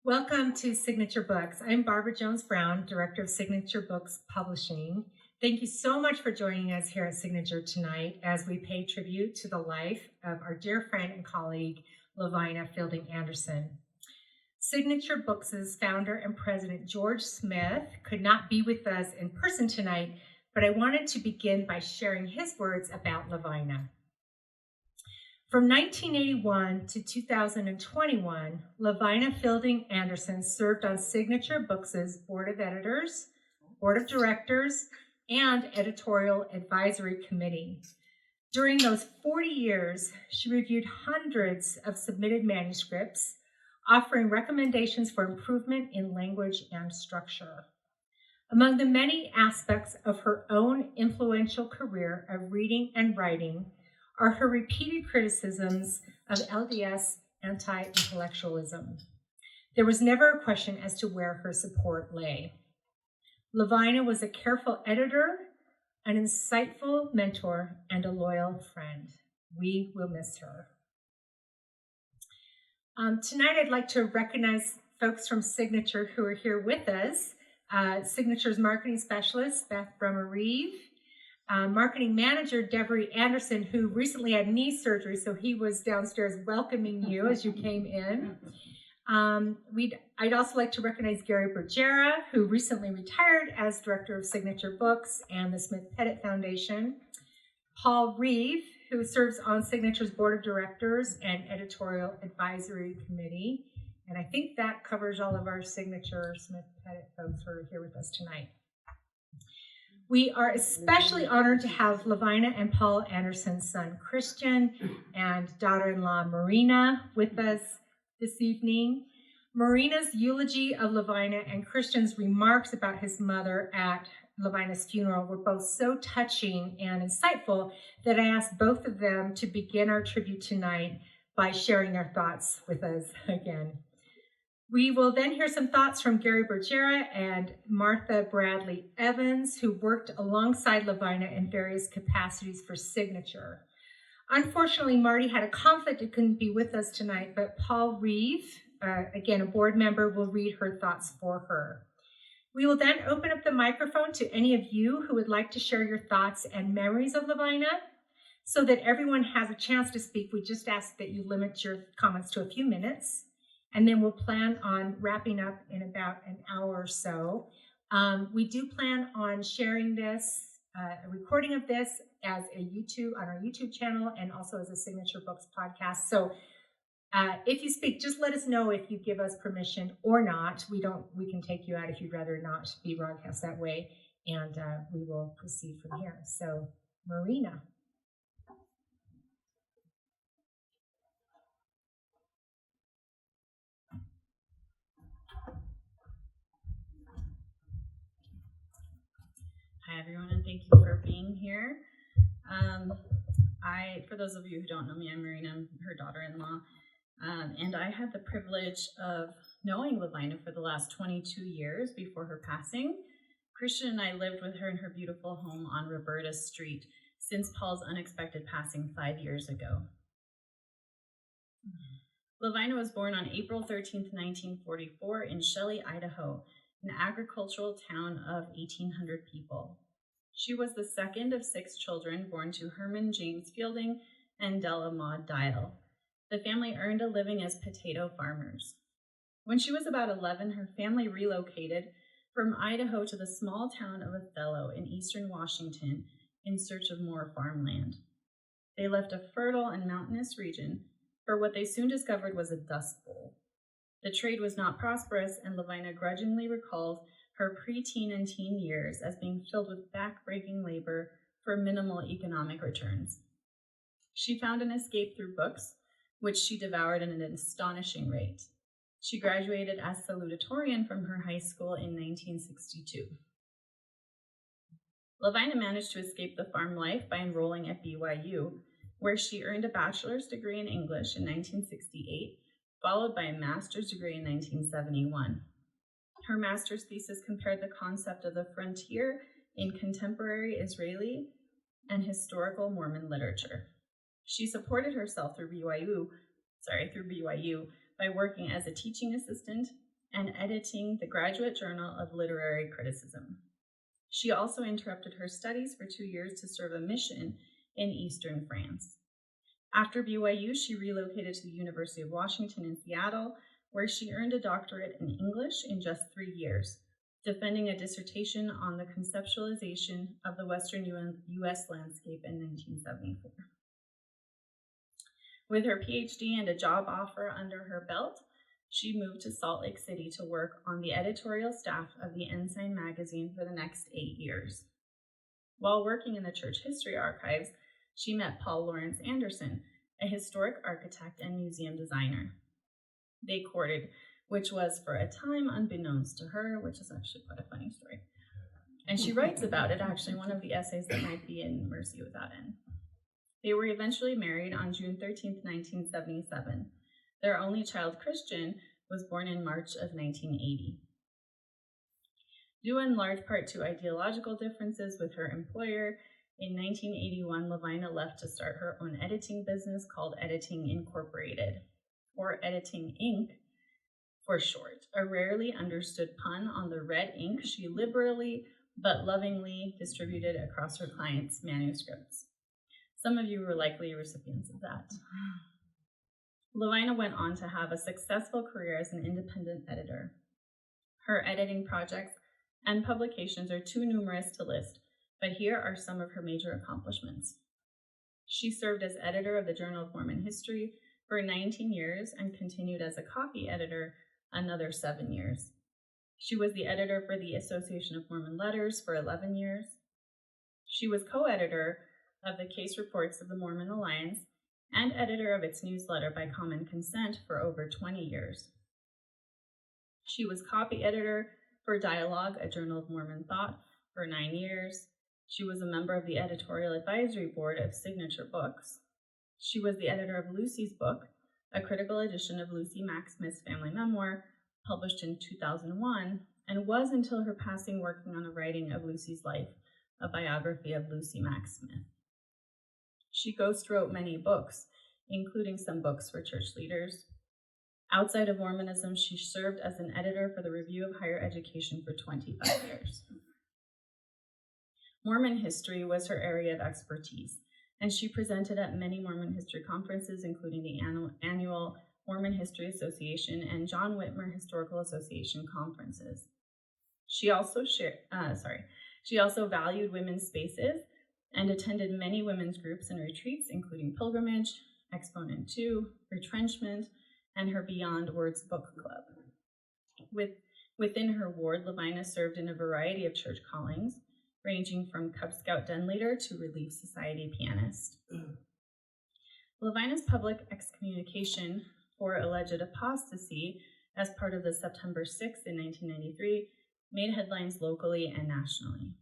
Welcome to Signature Books. I'm Barbara Jones-Brown, Director of Signature Books Publishing. Thank you so much for joining us here at Signature tonight as we pay tribute to the life of our dear friend and colleague, Lavina Fielding Anderson. Signature Books' founder and president, George Smith, could not be with us in person tonight, but I wanted to begin by sharing his words about Lavina. From 1981 to 2021, Lavina Fielding Anderson served on Signature Books' Board of Editors, Board of Directors, and Editorial Advisory Committee. During those 40 years, she reviewed hundreds of submitted manuscripts, offering recommendations for improvement in language and structure. Among the many aspects of her own influential career of reading and writing are her repeated criticisms of LDS anti-intellectualism. There was never a question as to where her support lay. Lavina was a careful editor, an insightful mentor, and a loyal friend. We will miss her. Tonight, I'd like to recognize folks from Signature who are here with us. Signature's marketing specialist, Beth Brummer-Reeve, marketing manager, Devery Anderson, who recently had knee surgery, so he was downstairs welcoming you as you came in. I'd also like to recognize Gary Bergera, who recently retired as director of Signature Books and the Smith Pettit Foundation. Paul Reeve, who serves on Signature's board of directors and editorial advisory committee. And I think that covers all of our Signature Smith Pettit folks who are here with us tonight. We are especially honored to have Lavina and Paul Anderson's son, Christian, and daughter-in-law, Marina, with us this evening. Marina's eulogy of Lavina and Christian's remarks about his mother at Lavina's funeral were both so touching and insightful that I asked both of them to begin our tribute tonight by sharing their thoughts with us again. We will then hear some thoughts from Gary Bergera and Martha Bradley Evans, who worked alongside Lavina in various capacities for Signature. Unfortunately, Marty had a conflict and couldn't be with us tonight, but Paul Reeve, again, a board member, will read her thoughts for her. We will then open up the microphone to any of you who would like to share your thoughts and memories of Lavina. So that everyone has a chance to speak, we just ask that you limit your comments to a few minutes. And then we'll plan on wrapping up in about an hour or so. We do plan on sharing this, a recording of this as a on our YouTube channel and also as a Signature Books podcast. So if you speak, just let us know if you give us permission or not. We can take you out if you'd rather not be broadcast that way, and we will proceed from here. So, Marina. Hi, everyone, and thank you for being here. For those of you who don't know me, I'm Marina, I'm her daughter-in-law, and I had the privilege of knowing Lavina for the last 22 years before her passing. Christian and I lived with her in her beautiful home on Roberta Street since Paul's unexpected passing 5 years ago. Lavina was born on April 13th, 1944 in Shelley, Idaho, an agricultural town of 1,800 people. She was the second of 6 children born to Herman James Fielding and Della Maud Dial. The family earned a living as potato farmers. When she was about 11, her family relocated from Idaho to the small town of Othello in eastern Washington in search of more farmland. They left a fertile and mountainous region for what they soon discovered was a dust bowl. The trade was not prosperous, and Lavina grudgingly recalled her preteen and teen years as being filled with back-breaking labor for minimal economic returns. She found an escape through books, which she devoured at an astonishing rate. She graduated as salutatorian from her high school in 1962. Lavina managed to escape the farm life by enrolling at BYU, where she earned a bachelor's degree in English in 1968, followed by a master's degree in 1971. Her master's thesis compared the concept of the frontier in contemporary Israeli and historical Mormon literature. She supported herself through BYU by working as a teaching assistant and editing the Graduate Journal of Literary Criticism. She also interrupted her studies for 2 years to serve a mission in eastern France. After BYU, she relocated to the University of Washington in Seattle, where she earned a doctorate in English in just 3 years, defending a dissertation on the conceptualization of the Western U.S. landscape in 1974. With her PhD and a job offer under her belt, she moved to Salt Lake City to work on the editorial staff of the Ensign magazine for the next 8 years. While working in the church history archives, she met Paul Lawrence Anderson, a historic architect and museum designer. They courted, which was for a time unbeknownst to her, which is actually quite a funny story. And she writes about it, actually, one of the essays that might be in Mercy Without End. They were eventually married on June 13, 1977. Their only child, Christian, was born in March of 1980. Due in large part to ideological differences with her employer, in 1981, Lavina left to start her own editing business called Editing Incorporated, or Editing Inc. for short, a rarely understood pun on the red ink she liberally but lovingly distributed across her clients' manuscripts. Some of you were likely recipients of that. Lavina went on to have a successful career as an independent editor. Her editing projects and publications are too numerous to list, but here are some of her major accomplishments. She served as editor of the Journal of Mormon History for 19 years and continued as a copy editor another 7 years. She was the editor for the Association of Mormon Letters for 11 years. She was co-editor of the case reports of the Mormon Alliance and editor of its newsletter by common consent for over 20 years. She was copy editor for Dialogue, a Journal of Mormon Thought, for 9 years. She was a member of the editorial advisory board of Signature Books. She was the editor of Lucy's Book, a critical edition of Lucy Mack Smith's family memoir, published in 2001, and was until her passing working on the writing of Lucy's life, a biography of Lucy Mack Smith. She ghost-wrote many books, including some books for church leaders. Outside of Mormonism, she served as an editor for the Review of Higher Education for 25 years. Mormon history was her area of expertise, and she presented at many Mormon history conferences, including the annual Mormon History Association and John Whitmer Historical Association conferences. She also valued women's spaces and attended many women's groups and retreats, including Pilgrimage, Exponent 2, Retrenchment, and her Beyond Words book club. Within her ward, Lavina served in a variety of church callings, ranging from Cub Scout den leader to Relief Society pianist. Lavina's public excommunication for alleged apostasy as part of the September 6th in 1993 made headlines locally and nationally.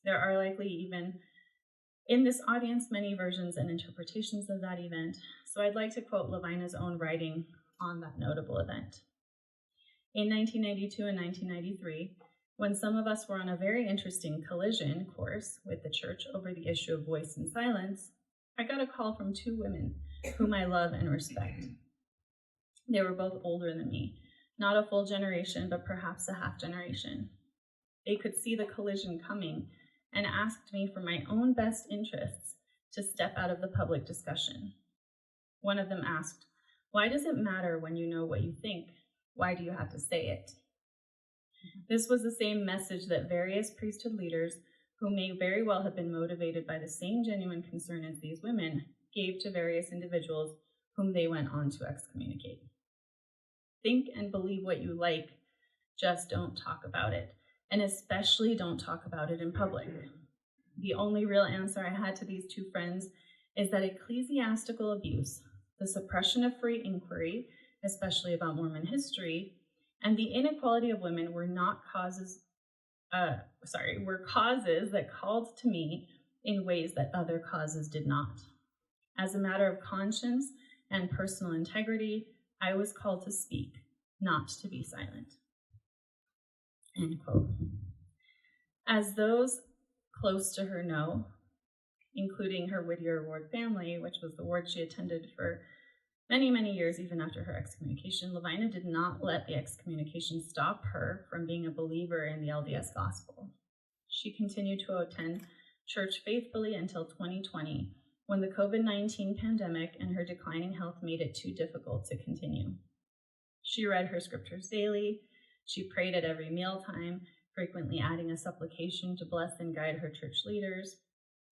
There are likely even in this audience many versions and interpretations of that event, so I'd like to quote Lavina's own writing on that notable event. In 1992 and 1993, when some of us were on a very interesting collision course with the church over the issue of voice and silence, I got a call from 2 women whom I love and respect. They were both older than me, not a full generation, but perhaps a half generation. They could see the collision coming and asked me for my own best interests to step out of the public discussion. One of them asked, "Why does it matter when you know what you think? Why do you have to say it?" This was the same message that various priesthood leaders, who may very well have been motivated by the same genuine concern as these women, gave to various individuals whom they went on to excommunicate. Think and believe what you like, just don't talk about it, and especially don't talk about it in public. The only real answer I had to these 2 friends is that ecclesiastical abuse, the suppression of free inquiry, especially about Mormon history, and the inequality of women were causes that called to me in ways that other causes did not. As a matter of conscience and personal integrity, I was called to speak, not to be silent. End quote. As those close to her know, including her Whittier Ward family, which was the ward she attended for Many, many years even after her excommunication, Lavina did not let the excommunication stop her from being a believer in the LDS gospel. She continued to attend church faithfully until 2020, when the COVID-19 pandemic and her declining health made it too difficult to continue. She read her scriptures daily. She prayed at every mealtime, frequently adding a supplication to bless and guide her church leaders.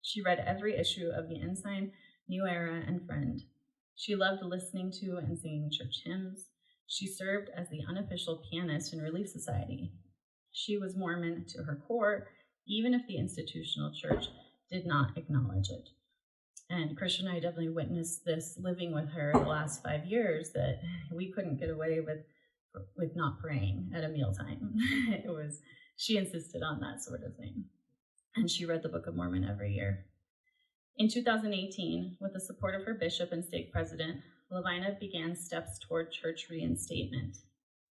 She read every issue of the Ensign, New Era, and Friend. She loved listening to and singing church hymns. She served as the unofficial pianist in Relief Society. She was Mormon to her core, even if the institutional church did not acknowledge it. And Christian and I definitely witnessed this living with her the last 5 years, that we couldn't get away with not praying at a mealtime. She insisted on that sort of thing. And she read the Book of Mormon every year. In 2018, with the support of her bishop and stake president, Lavina began steps toward church reinstatement.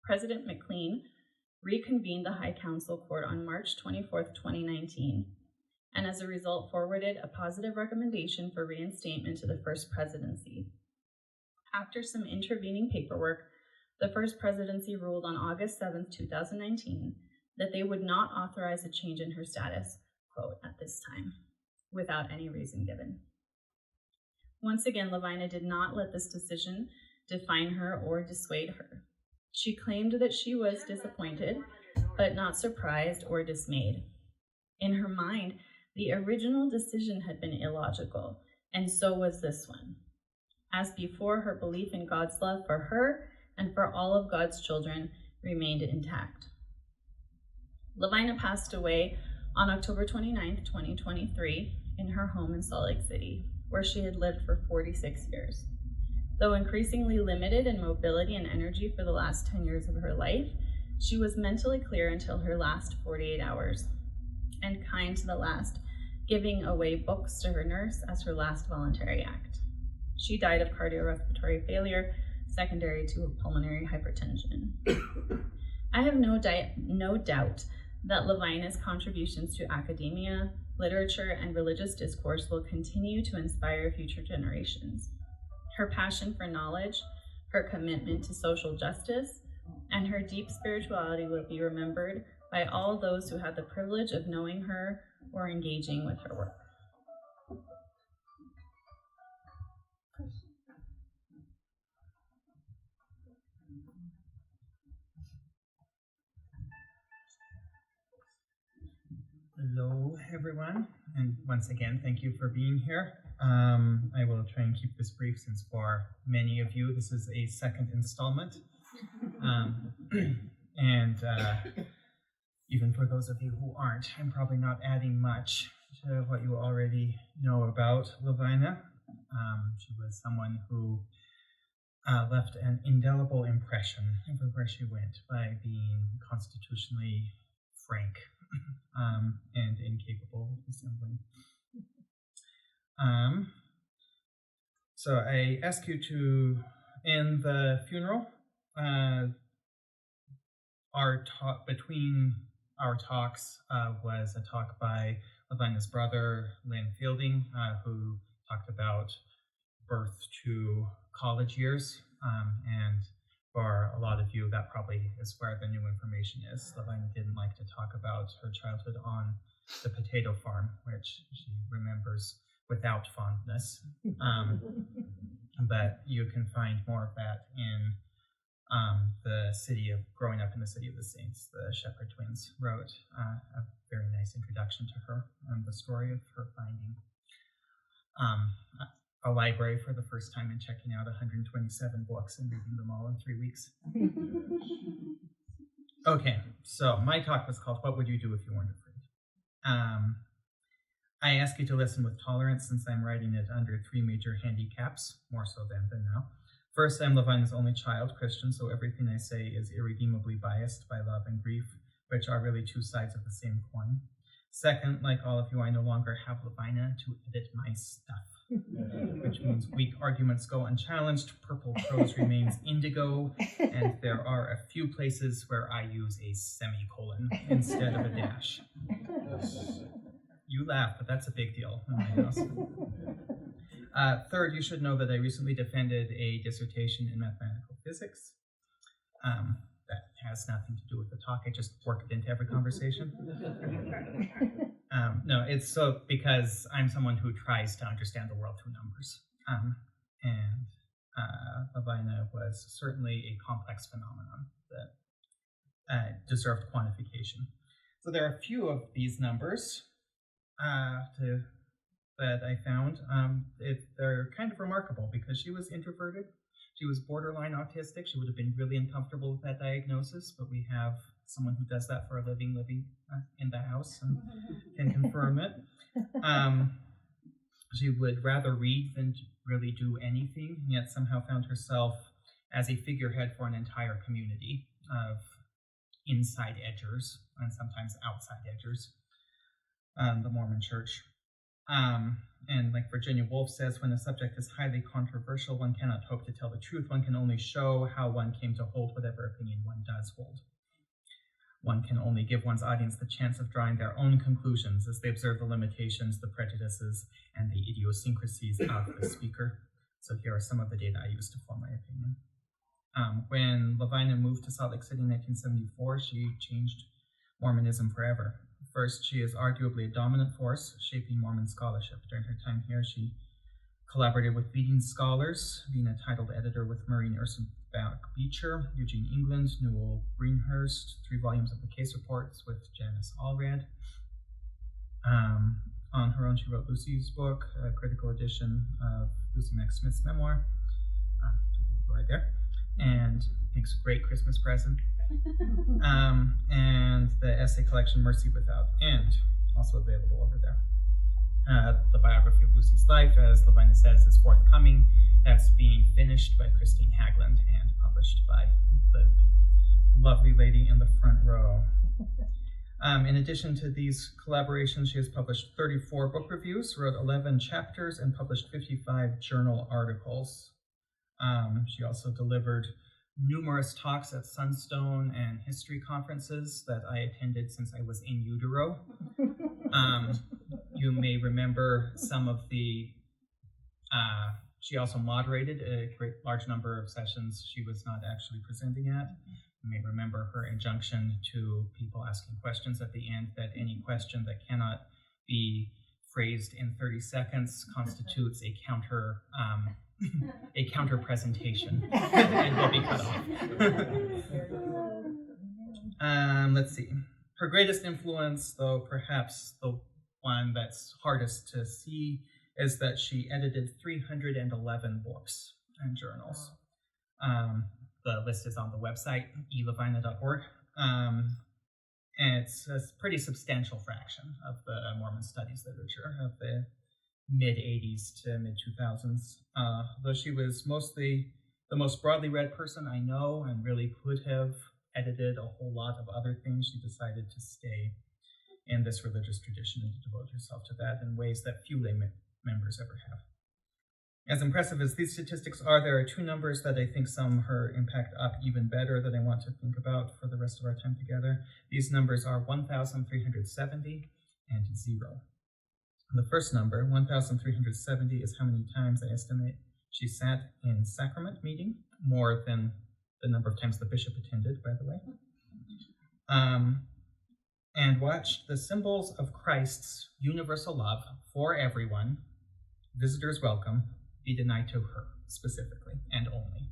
President McLean reconvened the High Council Court on March 24, 2019, and as a result forwarded a positive recommendation for reinstatement to the First Presidency. After some intervening paperwork, the First Presidency ruled on August 7, 2019, that they would not authorize a change in her status, quote, at this time, without any reason given. Once again, Lavina did not let this decision define her or dissuade her. She claimed that she was disappointed, but not surprised or dismayed. In her mind, the original decision had been illogical, and so was this one. As before, her belief in God's love for her and for all of God's children remained intact. Lavina passed away on October 29, 2023, in her home in Salt Lake City, where she had lived for 46 years. Though increasingly limited in mobility and energy for the last 10 years of her life, she was mentally clear until her last 48 hours, and kind to the last, giving away books to her nurse as her last voluntary act. She died of cardiorespiratory failure secondary to pulmonary hypertension. I have no doubt that Lavina's contributions to academia, literature, and religious discourse will continue to inspire future generations. Her passion for knowledge, her commitment to social justice, and her deep spirituality will be remembered by all those who had the privilege of knowing her or engaging with her work. Hello, everyone, and once again, thank you for being here. I will try and keep this brief since for many of you, this is a second installment. Even for those of you who aren't, I'm probably not adding much to what you already know about Lavina. She was someone who left an indelible impression everywhere she went by being constitutionally frank and incapable of dissembling. So I ask you to, in the funeral, between our talks was a talk by Lavina's brother, Lavina Fielding, who talked about birth to college years, and for a lot of you, that probably is where the new information is. Lavina didn't like to talk about her childhood on the potato farm, which she remembers without fondness. But you can find more of that in growing up in the City of the Saints. The Shepherd twins wrote a very nice introduction to her and the story of her finding a library for the first time and checking out 127 books and reading them all in 3 weeks. Okay, so my talk was called "What Would You Do If You Weren't Afraid?" I ask you to listen with tolerance since I'm writing it under 3 major handicaps, more so then than now. First, I'm Lavina's only child, Christian, so everything I say is irredeemably biased by love and grief, which are really 2 sides of the same coin. Second, like all of you, I no longer have Lavina to edit my stuff, which means weak arguments go unchallenged, purple prose remains indigo, and there are a few places where I use a semicolon instead of a dash. You laugh, but that's a big deal in my house. Third, you should know that I recently defended a dissertation in mathematical physics. That has nothing to do with the talk. I just work it into every conversation. No, it's so because I'm someone who tries to understand the world through numbers. And Lavina was certainly a complex phenomenon that deserved quantification. So there are a few of these numbers that I found. They're kind of remarkable because she was introverted. She was borderline autistic. She would have been really uncomfortable with that diagnosis, but we have someone who does that for a living in the house and can confirm it. She would rather read than really do anything, yet somehow found herself as a figurehead for an entire community of inside edgers and sometimes outside edgers, the Mormon Church. And like Virginia Woolf says, when a subject is highly controversial, one cannot hope to tell the truth. One can only show how one came to hold whatever opinion one does hold. One can only give one's audience the chance of drawing their own conclusions as they observe the limitations, the prejudices, and the idiosyncrasies of the speaker. So here are some of the data I used to form my opinion. When Lavina moved to Salt Lake City in 1974, she changed Mormonism forever. First, she is arguably a dominant force shaping Mormon scholarship. During her time here, she collaborated with leading scholars, being a titled editor with Marina Beecher, Eugene England, Newell Greenhurst, 3 volumes of the case reports with Janice Allred. On her own, she wrote Lucy's book, a critical edition of Lucy Mack Smith's memoir, right there, and makes a great Christmas present. And the essay collection Mercy Without End, also available over there. The biography of Lucy's life, as Lavina says, is forthcoming. That's being finished by Christine Hagland and published by the lovely lady in the front row. In addition to these collaborations, she has published 34 book reviews, wrote 11 chapters, and published 55 journal articles. She also delivered numerous talks at Sunstone and history conferences that I attended since I was in utero. You may remember some of the, she also moderated a large number of sessions she was not actually presenting at. You may remember her injunction to people asking questions at the end that any question that cannot be phrased in 30 seconds constitutes a counter presentation and will be cut off. Let's see. Her greatest influence, though perhaps the one that's hardest to see, is that she edited 311 books and journals. The list is on the website, elavina.org. And it's a pretty substantial fraction of the Mormon Studies literature of the mid-'80s to mid-2000s. Though she was mostly the most broadly read person I know and really could have edited a whole lot of other things, she decided to stay in this religious tradition and to devote herself to that in ways that few lay members ever have. As impressive as these statistics are, there are 2 numbers that I think sum her impact up even better that I want to think about for the rest of our time together. These numbers are 1,370 and 0. The first number, 1,370, is how many times I estimate she sat in sacrament meeting, more than the number of times the bishop attended, by the way, and watched the symbols of Christ's universal love for everyone, visitors welcome, be denied to her specifically and only.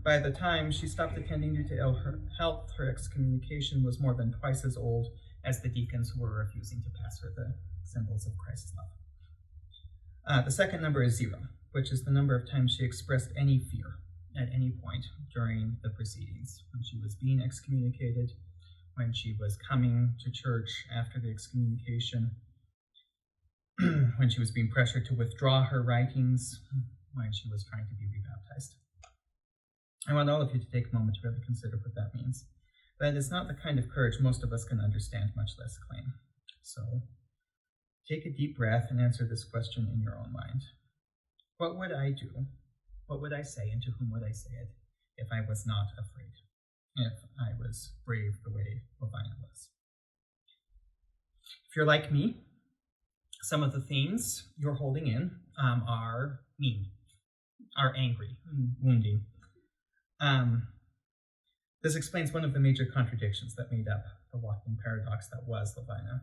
By the time she stopped attending due to ill health, her excommunication was more than twice as old as the deacons who were refusing to pass her the symbols of Christ's love. The second number is 0, which is the number of times she expressed any fear at any point during the proceedings, when she was being excommunicated, when she was coming to church after the excommunication, when she was being pressured to withdraw her writings, when she was trying to be rebaptized. I want all of you to take a moment to really consider what that means. That is not the kind of courage most of us can understand, much less claim. So take a deep breath and answer this question in your own mind. What would I do? What would I say, and to whom would I say it if I was not afraid? If I was brave the way Lavina was? If you're like me, Some of the themes you're holding in are mean, are angry, and wounding. This explains one of the major contradictions that made up the walking paradox that was Lavina.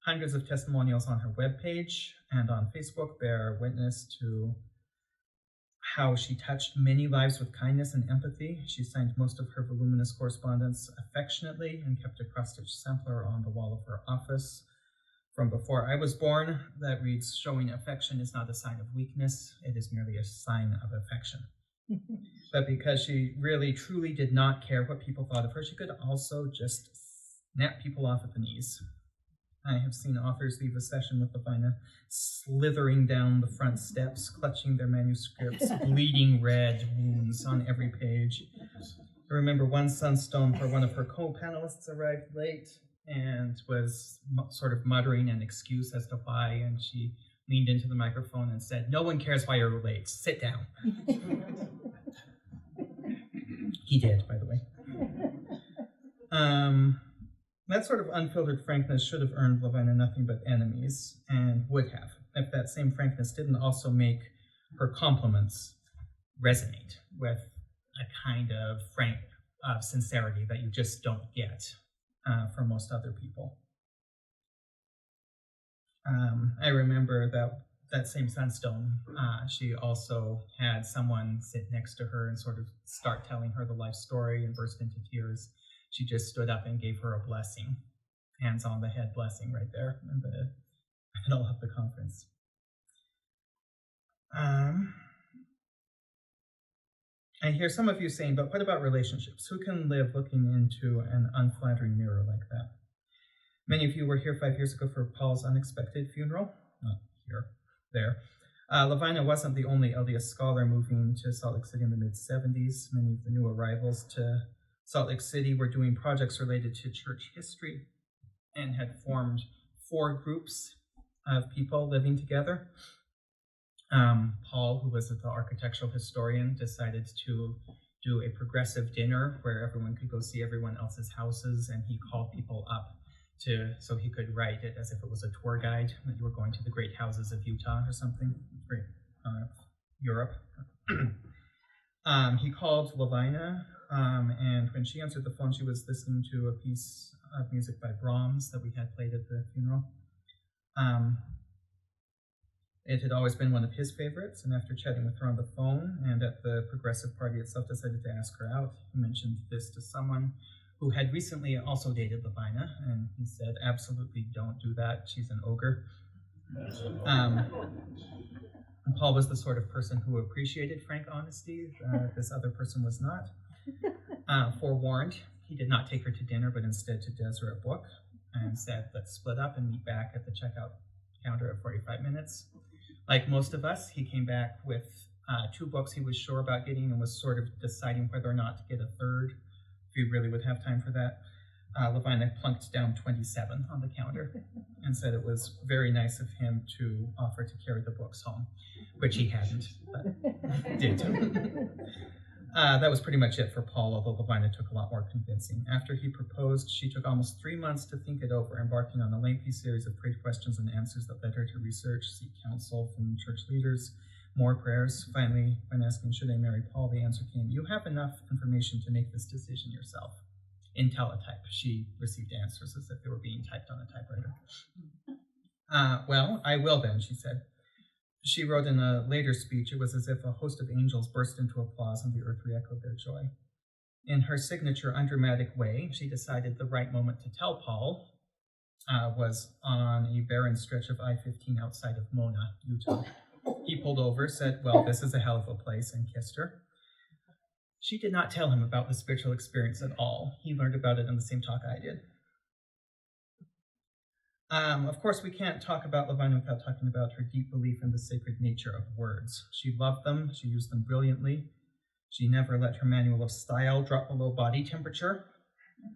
Hundreds of testimonials on her webpage and on Facebook bear witness to how she touched many lives with kindness and empathy. She signed most of her voluminous correspondence affectionately and kept a cross-stitch sampler on the wall of her office. From before I was born, that reads, "Showing affection is not a sign of weakness, it is merely a sign of affection." But because she really, truly did not care what people thought of her, she could also just snap people off at the knees. I have seen authors leave a session with Lavina slithering down the front steps, clutching their manuscripts, bleeding red wounds on every page. I remember one sunstone where one of her co-panelists arrived late and was sort of muttering an excuse as to why, and she leaned into the microphone and said, "No one cares why you're late, sit down." He did, by the way. That sort of unfiltered frankness should have earned Lavina nothing but enemies, and would have, if that same frankness didn't also make her compliments resonate with a kind of sincerity that you just don't get from most other people. I remember that same sunstone, she also had someone sit next to her and sort of start telling her the life story and burst into tears. She just stood up and gave her a blessing, hands on the head blessing right there in the middle of the conference. I hear some of you saying, but what about relationships? Who can live looking into an unflattering mirror like that? Many of you were here 5 years ago for Paul's unexpected funeral. Not here, there. Lavina wasn't the only LDS scholar moving to Salt Lake City in the mid-70s. Many of the new arrivals to Salt Lake City were doing projects related to church history and had formed 4 groups of people living together. Paul, who was the architectural historian, decided to do a progressive dinner where everyone could go see everyone else's houses, and he called people up so he could write it as if it was a tour guide, that you were going to the great houses of Utah or something, great Europe. He called Lavina, and when she answered the phone, she was listening to a piece of music by Brahms that we had played at the funeral. It had always been one of his favorites, and after chatting with her on the phone and at the progressive party itself, decided to ask her out. He mentioned this to someone who had recently also dated Lavina, and he said, "Absolutely don't do that, she's an ogre." Paul was the sort of person who appreciated frank honesty. This other person was not. Forewarned, he did not take her to dinner, but instead to Deseret Book, and said, "Let's split up and meet back at the checkout counter at 45 minutes. Like most of us, he came back with 2 books he was sure about getting and was sort of deciding whether or not to get a third, if he really would have time for that. Lavina plunked down 27 on the counter and said it was very nice of him to offer to carry the books home, which he hadn't, but did. That was pretty much it for Paul, although Lavina took a lot more convincing. After he proposed, she took almost 3 months to think it over, embarking on a lengthy series of prayed questions and answers that led her to research, seek counsel from church leaders, more prayers. Finally, when asking, "Should I marry Paul?" the answer came, "You have enough information to make this decision yourself." In teletype, she received answers as if they were being typed on a typewriter. "Well, I will then," she said. She wrote in a later speech, "It was as if a host of angels burst into applause and the earth re-echoed their joy." In her signature undramatic way, she decided the right moment to tell Paul was on a barren stretch of I-15 outside of Mona, Utah. He pulled over, said, "Well, this is a hell of a place," and kissed her. She did not tell him about the spiritual experience at all. He learned about it in the same talk I did. Of course, we can't talk about Lavina without talking about her deep belief in the sacred nature of words. She loved them. She used them brilliantly. She never let her manual of style drop below body temperature.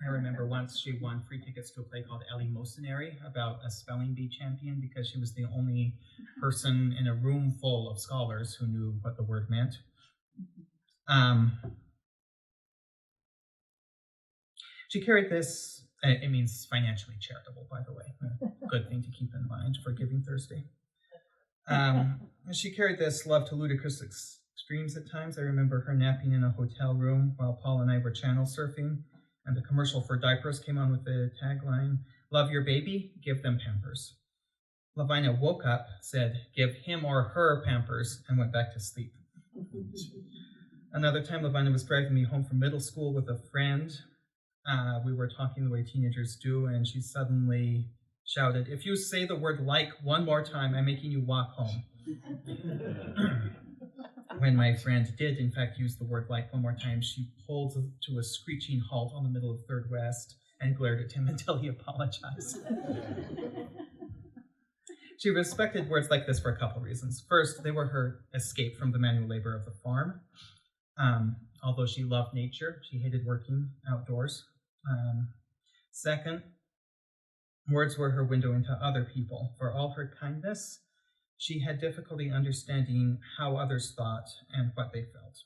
I remember once she won free tickets to a play called Eleemosynary about a spelling bee champion because she was the only person in a room full of scholars who knew what the word meant. She carried this It means financially charitable, by the way. A good thing to keep in mind for Giving Thursday. She carried this love to ludicrous extremes at times. I remember her napping in a hotel room while Paul and I were channel surfing, and the commercial for diapers came on with the tagline, "Love your baby, give them Pampers." Lavina woke up, said, "Give him or her Pampers," and went back to sleep. Another time, Lavina was driving me home from middle school with a friend. We were talking the way teenagers do, and she suddenly shouted, "If you say the word like one more time, I'm making you walk home." When my friend did, in fact, use the word like one more time, she pulled to a screeching halt on the middle of 3rd West and glared at him until he apologized. She respected words like this for a couple reasons. First, they were her escape from the manual labor of the farm. Although she loved nature, she hated working outdoors. Second, words were her window into other people. For all her kindness, she had difficulty understanding how others thought and what they felt.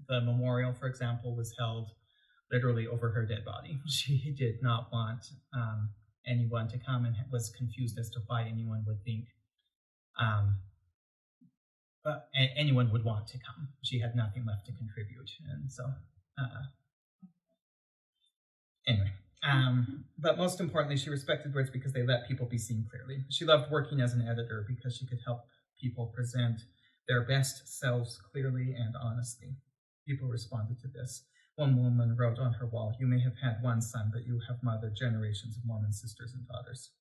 The memorial, for example, was held literally over her dead body. She did not want anyone to come, and was confused as to why anyone would think anyone would want to come. She had nothing left to contribute, and so anyway. But most importantly, she respected words because they let people be seen clearly. She loved working as an editor because she could help people present their best selves clearly and honestly. People responded to this. One woman wrote on her wall, "You may have had one son, but you have mothered generations of Mormon sisters and daughters."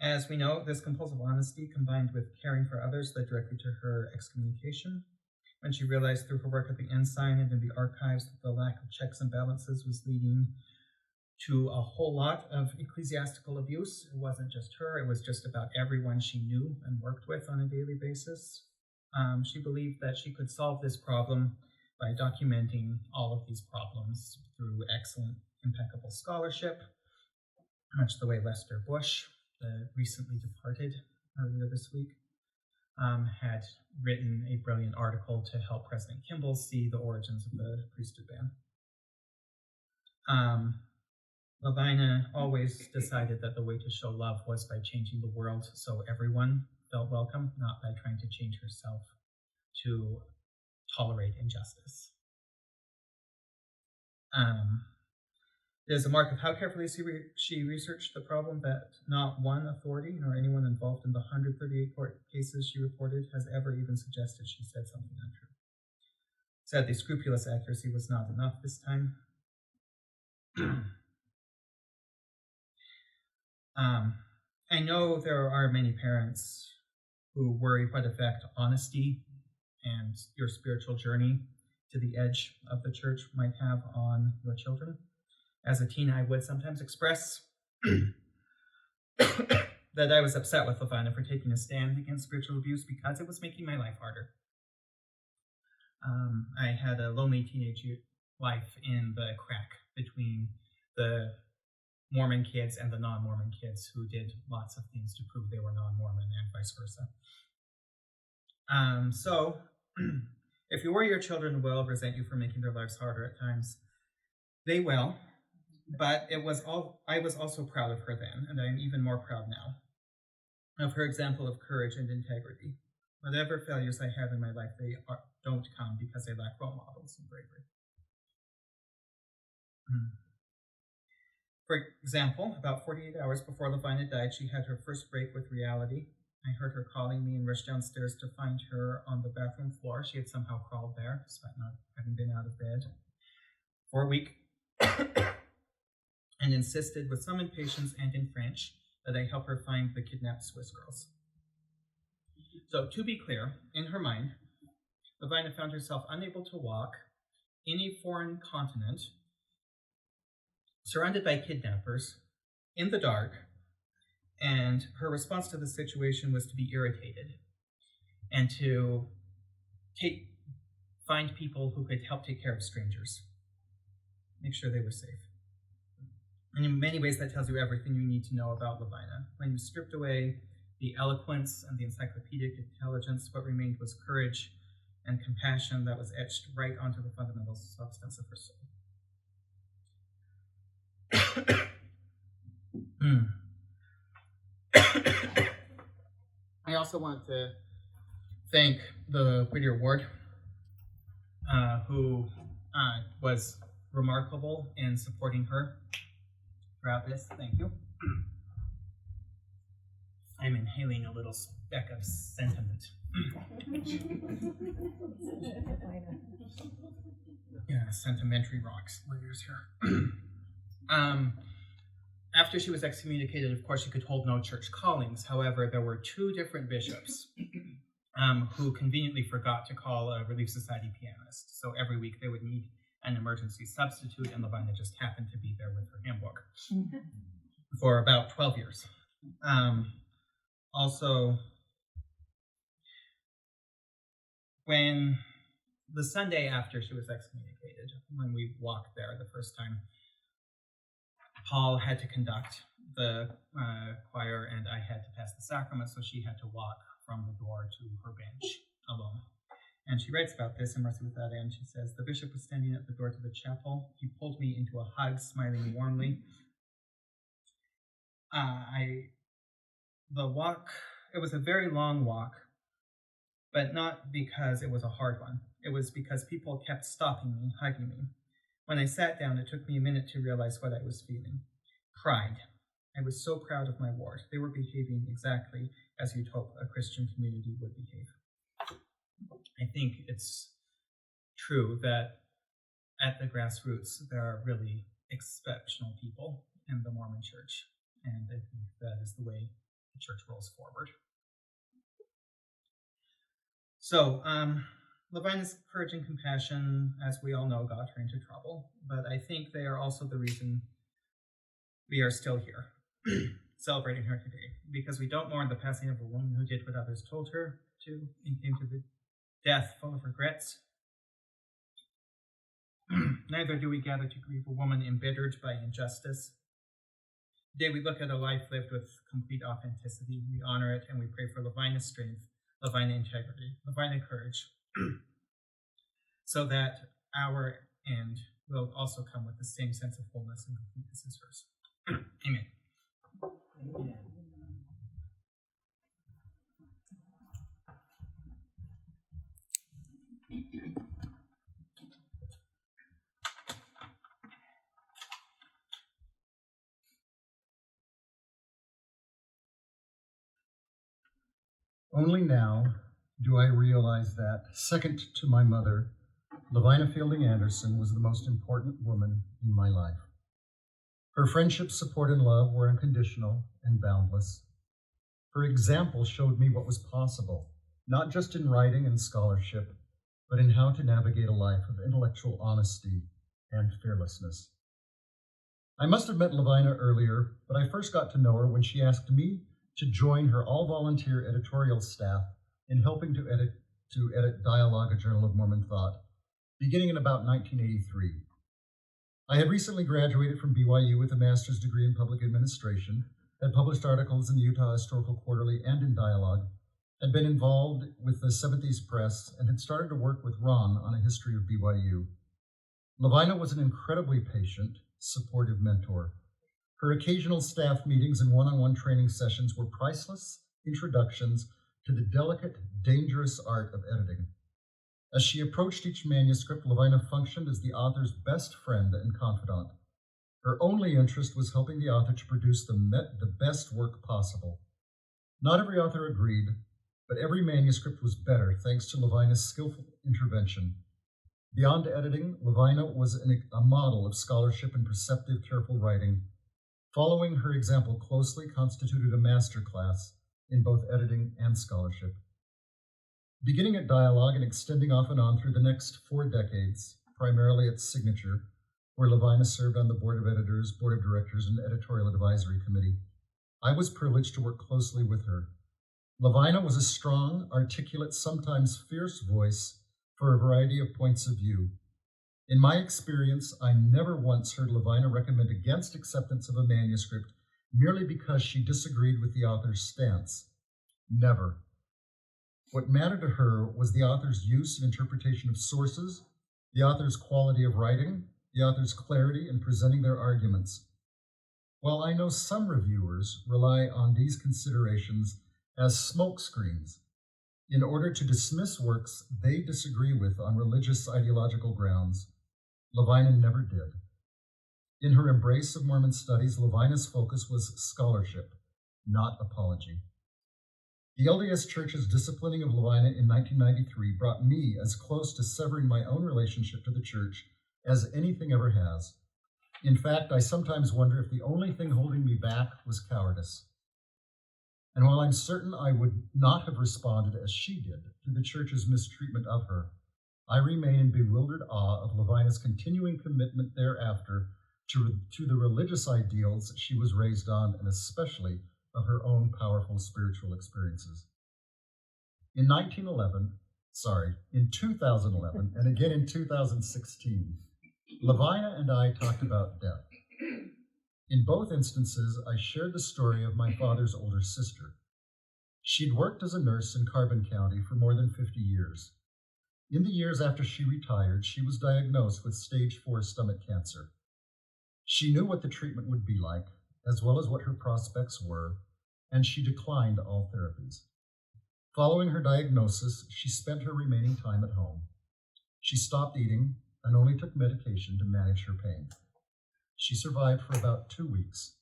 As we know, this compulsive honesty combined with caring for others led directly to her excommunication. When she realized through her work at the Ensign and in the archives that the lack of checks and balances was leading to a whole lot of ecclesiastical abuse, it wasn't just her, it was just about everyone she knew and worked with on a daily basis. She believed that she could solve this problem by documenting all of these problems through excellent, impeccable scholarship, much the way Lester Bush, the recently departed earlier this week, had written a brilliant article to help President Kimball see the origins of the priesthood ban. Lavina always decided that the way to show love was by changing the world so everyone felt welcome, not by trying to change herself to tolerate injustice. It is a mark of how carefully she researched the problem that not one authority nor anyone involved in the 138 court cases she reported has ever even suggested she said something untrue. Sadly, scrupulous accuracy was not enough this time. I know there are many parents who worry what effect honesty and your spiritual journey to the edge of the church might have on your children. As a teen, I would sometimes express that I was upset with Lavina for taking a stand against spiritual abuse because it was making my life harder. I had a lonely teenage life in the crack between the Mormon kids and the non-Mormon kids who did lots of things to prove they were non-Mormon and vice versa. So, if you worry your children will resent you for making their lives harder at times, they will. But I was also proud of her then, and I'm even more proud now of her example of courage and integrity. Whatever failures I have in my life, they don't come because I lack role models and bravery. For example, about 48 hours before Lavina died, she had her first break with reality. I heard her calling me and rushed downstairs to find her on the bathroom floor. She had somehow crawled there, despite not having been out of bed for a week, and insisted with some impatience and in French that I help her find the kidnapped Swiss girls. So, to be clear, in her mind, Lavina found herself unable to walk in a foreign continent, surrounded by kidnappers, in the dark, and her response to the situation was to be irritated and to find people who could help take care of strangers, make sure they were safe. And in many ways, that tells you everything you need to know about Lavina. When you stripped away the eloquence and the encyclopedic intelligence, what remained was courage and compassion that was etched right onto the fundamental substance of her soul. I also want to thank the Whittier Ward, who was remarkable in supporting her throughout this. Thank you. I'm inhaling a little speck of sentiment. Yeah, sentimentary rocks. Layers here. After she was excommunicated, of course, she could hold no church callings. However, there were two different bishops who conveniently forgot to call a Relief Society pianist. So every week they would need an emergency substitute, and Lavina just happened to be there with her hymn book for about 12 years. Also, when the Sunday after she was excommunicated, when we walked there the first time, Paul had to conduct the choir, and I had to pass the sacrament, so she had to walk from the door to her bench alone. And she writes about this in Mercy Without End. She says, "The bishop was standing at the door to the chapel. He pulled me into a hug, smiling warmly. The walk, it was a very long walk, but not because it was a hard one. It was because people kept stopping me, hugging me. When I sat down, it took me a minute to realize what I was feeling. Pride. I was so proud of my ward. They were behaving exactly as you'd hope a Christian community would behave." I think it's true that at the grassroots, there are really exceptional people in the Mormon Church, and I think that is the way the church rolls forward. So, Lavina's courage and compassion, as we all know, got her into trouble, but I think they are also the reason we are still here, celebrating her today, because we don't mourn the passing of a woman who did what others told her to and came to the death full of regrets. Neither do we gather to grieve a woman embittered by injustice. Today we look at a life lived with complete authenticity. We honor it, and we pray for Lavina's strength, Lavina integrity, Lavina courage, so that our end will also come with the same sense of wholeness and completeness as hers. Amen. Amen. Only now do I realize that, second to my mother, Lavina Fielding Anderson was the most important woman in my life. Her friendship, support, and love were unconditional and boundless. Her example showed me what was possible, not just in writing and scholarship, but in how to navigate a life of intellectual honesty and fearlessness. I must have met Lavina earlier, but I first got to know her when she asked me to join her all-volunteer editorial staff in helping to edit Dialogue, a Journal of Mormon Thought, beginning in about 1983. I had recently graduated from BYU with a master's degree in public administration, had published articles in the Utah Historical Quarterly and in Dialogue, had been involved with the Seventh East Press, and had started to work with Ron on a history of BYU. Lavina was an incredibly patient, supportive mentor. Her occasional staff meetings and one-on-one training sessions were priceless introductions to the delicate, dangerous art of editing. As she approached each manuscript, Lavina functioned as the author's best friend and confidant. Her only interest was helping the author to produce the best work possible. Not every author agreed, but every manuscript was better thanks to Lavina's skillful intervention. Beyond editing, Lavina was a model of scholarship and perceptive, careful writing. Following her example closely constituted a master class in both editing and scholarship. Beginning at Dialogue and extending off and on through the next 4 decades, primarily at Signature, where Lavina served on the Board of Editors, Board of Directors, and Editorial Advisory Committee, I was privileged to work closely with her. Lavina was a strong, articulate, sometimes fierce voice for a variety of points of view. In my experience, I never once heard Lavina recommend against acceptance of a manuscript merely because she disagreed with the author's stance. Never. What mattered to her was the author's use and interpretation of sources, the author's quality of writing, the author's clarity in presenting their arguments. While I know some reviewers rely on these considerations as smokescreens in order to dismiss works they disagree with on religious ideological grounds, Lavina never did. In her embrace of Mormon studies, Lavina's focus was scholarship, not apology. The LDS Church's disciplining of Lavina in 1993 brought me as close to severing my own relationship to the Church as anything ever has. In fact, I sometimes wonder if the only thing holding me back was cowardice. And while I'm certain I would not have responded as she did to the Church's mistreatment of her, I remain in bewildered awe of Lavina's continuing commitment thereafter to the religious ideals she was raised on, and especially of her own powerful spiritual experiences. In 2011, and again in 2016, Lavina and I talked about death. In both instances, I shared the story of my father's older sister. She'd worked as a nurse in Carbon County for more than 50 years. In the years after she retired, she was diagnosed with stage 4 stomach cancer. She knew what the treatment would be like, as well as what her prospects were, and she declined all therapies. Following her diagnosis, she spent her remaining time at home. She stopped eating and only took medication to manage her pain. She survived for about 2 weeks,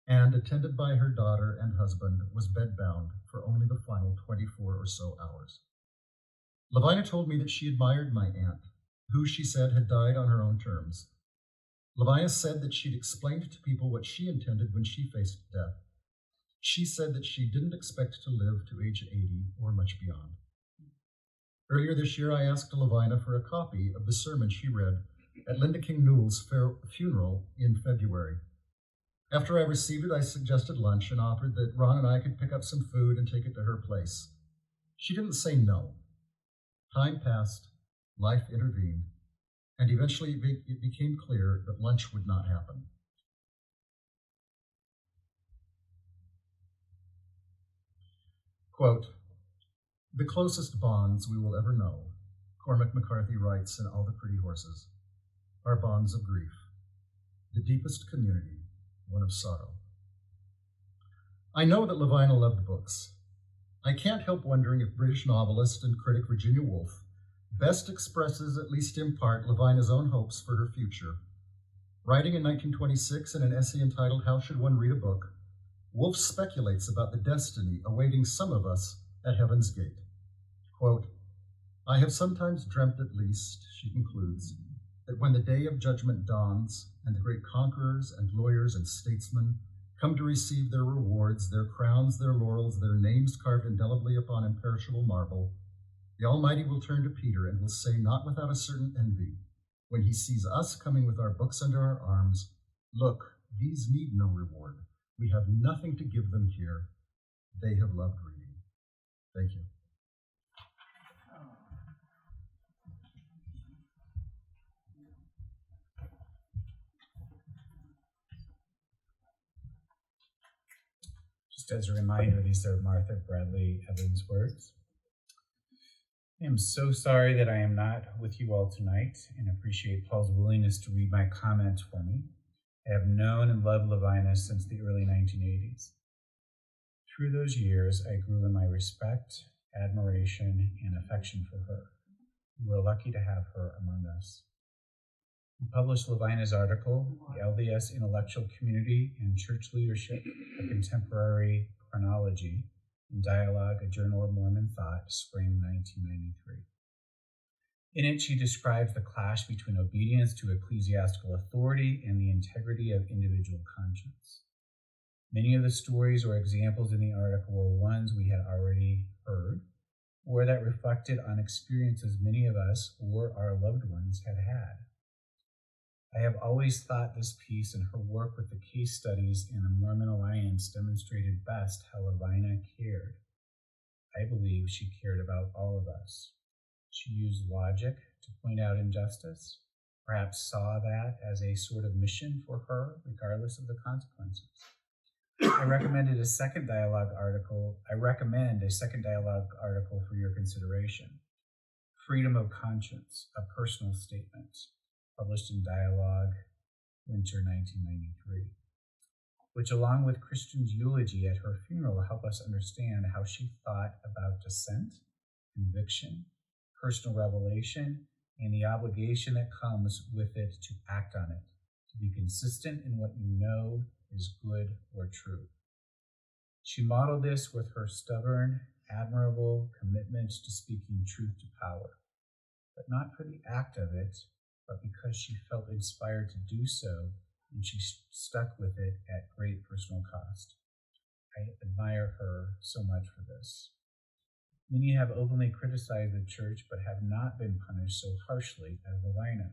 and, attended by her daughter and husband, was bedbound for only the final 24 or so hours. Lavina told me that she admired my aunt, who she said had died on her own terms. Lavina said that she'd explained to people what she intended when she faced death. She said that she didn't expect to live to age 80 or much beyond. Earlier this year, I asked Lavina for a copy of the sermon she read at Linda King Newell's funeral in February. After I received it, I suggested lunch and offered that Ron and I could pick up some food and take it to her place. She didn't say no. Time passed, life intervened, and eventually it became clear that lunch would not happen. Quote, "The closest bonds we will ever know," Cormac McCarthy writes in All the Pretty Horses, "are bonds of grief, the deepest community, one of sorrow." I know that Lavina loved books. I can't help wondering if British novelist and critic Virginia Woolf best expresses, at least in part, Lavina's own hopes for her future. Writing in 1926 in an essay entitled "How Should One Read a Book?", Woolf speculates about the destiny awaiting some of us at Heaven's Gate. Quote, "I have sometimes dreamt, at least," she concludes, "that when the day of judgment dawns and the great conquerors and lawyers and statesmen come to receive their rewards, their crowns, their laurels, their names carved indelibly upon imperishable marble, the Almighty will turn to Peter and will say, not without a certain envy, when he sees us coming with our books under our arms, 'Look, these need no reward. We have nothing to give them here. They have loved reading.'" Thank you. Just as a reminder, these are Martha Bradley Evans' words. "I am so sorry that I am not with you all tonight, and appreciate Paul's willingness to read my comment for me. I have known and loved Lavina since the early 1980s. Through those years, I grew in my respect, admiration, and affection for her. We were lucky to have her among us." We published Lavina's article, "The LDS Intellectual Community and Church Leadership, a Contemporary Chronology," in Dialogue, a Journal of Mormon Thought, spring 1993. In it, she describes the clash between obedience to ecclesiastical authority and the integrity of individual conscience. Many of the stories or examples in the article were ones we had already heard, or that reflected on experiences many of us or our loved ones had had. I have always thought this piece and her work with the case studies in the Mormon Alliance demonstrated best how Lavina cared. I believe she cared about all of us. She used logic to point out injustice, perhaps saw that as a sort of mission for her, regardless of the consequences. I recommend a second dialogue article for your consideration. Freedom of Conscience, a Personal Statement, published in Dialogue, winter 1993, which along with Christian's eulogy at her funeral help us understand how she thought about dissent, conviction, personal revelation, and the obligation that comes with it to act on it, to be consistent in what you know is good or true. She modeled this with her stubborn, admirable commitment to speaking truth to power, but not for the act of it, but because she felt inspired to do so, and she stuck with it at great personal cost. I admire her so much for this. Many have openly criticized the church, but have not been punished so harshly as Lavina.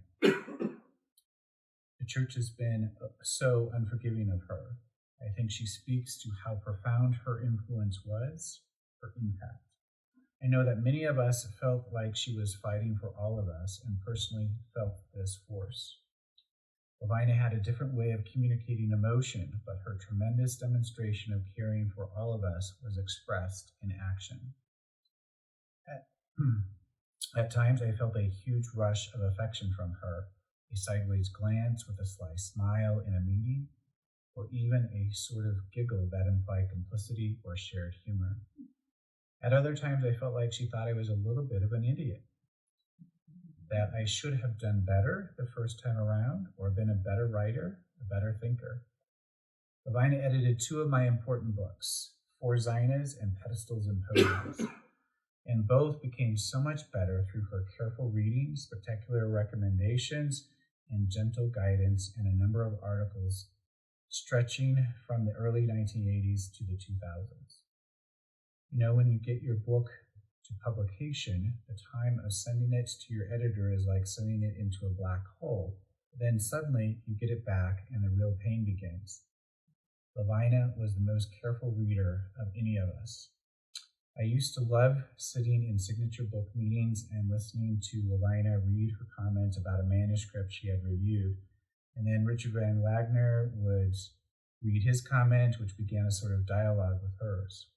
The church has been so unforgiving of her. I think she speaks to how profound her influence was, her impact. I know that many of us felt like she was fighting for all of us and personally felt this force. Lavina had a different way of communicating emotion, but her tremendous demonstration of caring for all of us was expressed in action. At times, I felt a huge rush of affection from her, a sideways glance with a sly smile in a meeting, or even a sort of giggle that implied complicity or shared humor. At other times, I felt like she thought I was a little bit of an idiot, that I should have done better the first time around, or been a better writer, a better thinker. Lavina edited 2 of my important books, Four Zinas and Pedestals and Podiums, and both became so much better through her careful reading, spectacular recommendations, and gentle guidance in a number of articles stretching from the early 1980s to the 2000s. You know, when you get your book to publication, the time of sending it to your editor is like sending it into a black hole. Then suddenly you get it back and the real pain begins. Lavina was the most careful reader of any of us. I used to love sitting in signature book meetings and listening to Lavina read her comments about a manuscript she had reviewed. And then Richard Van Wagner would read his comment, which began a sort of dialogue with hers.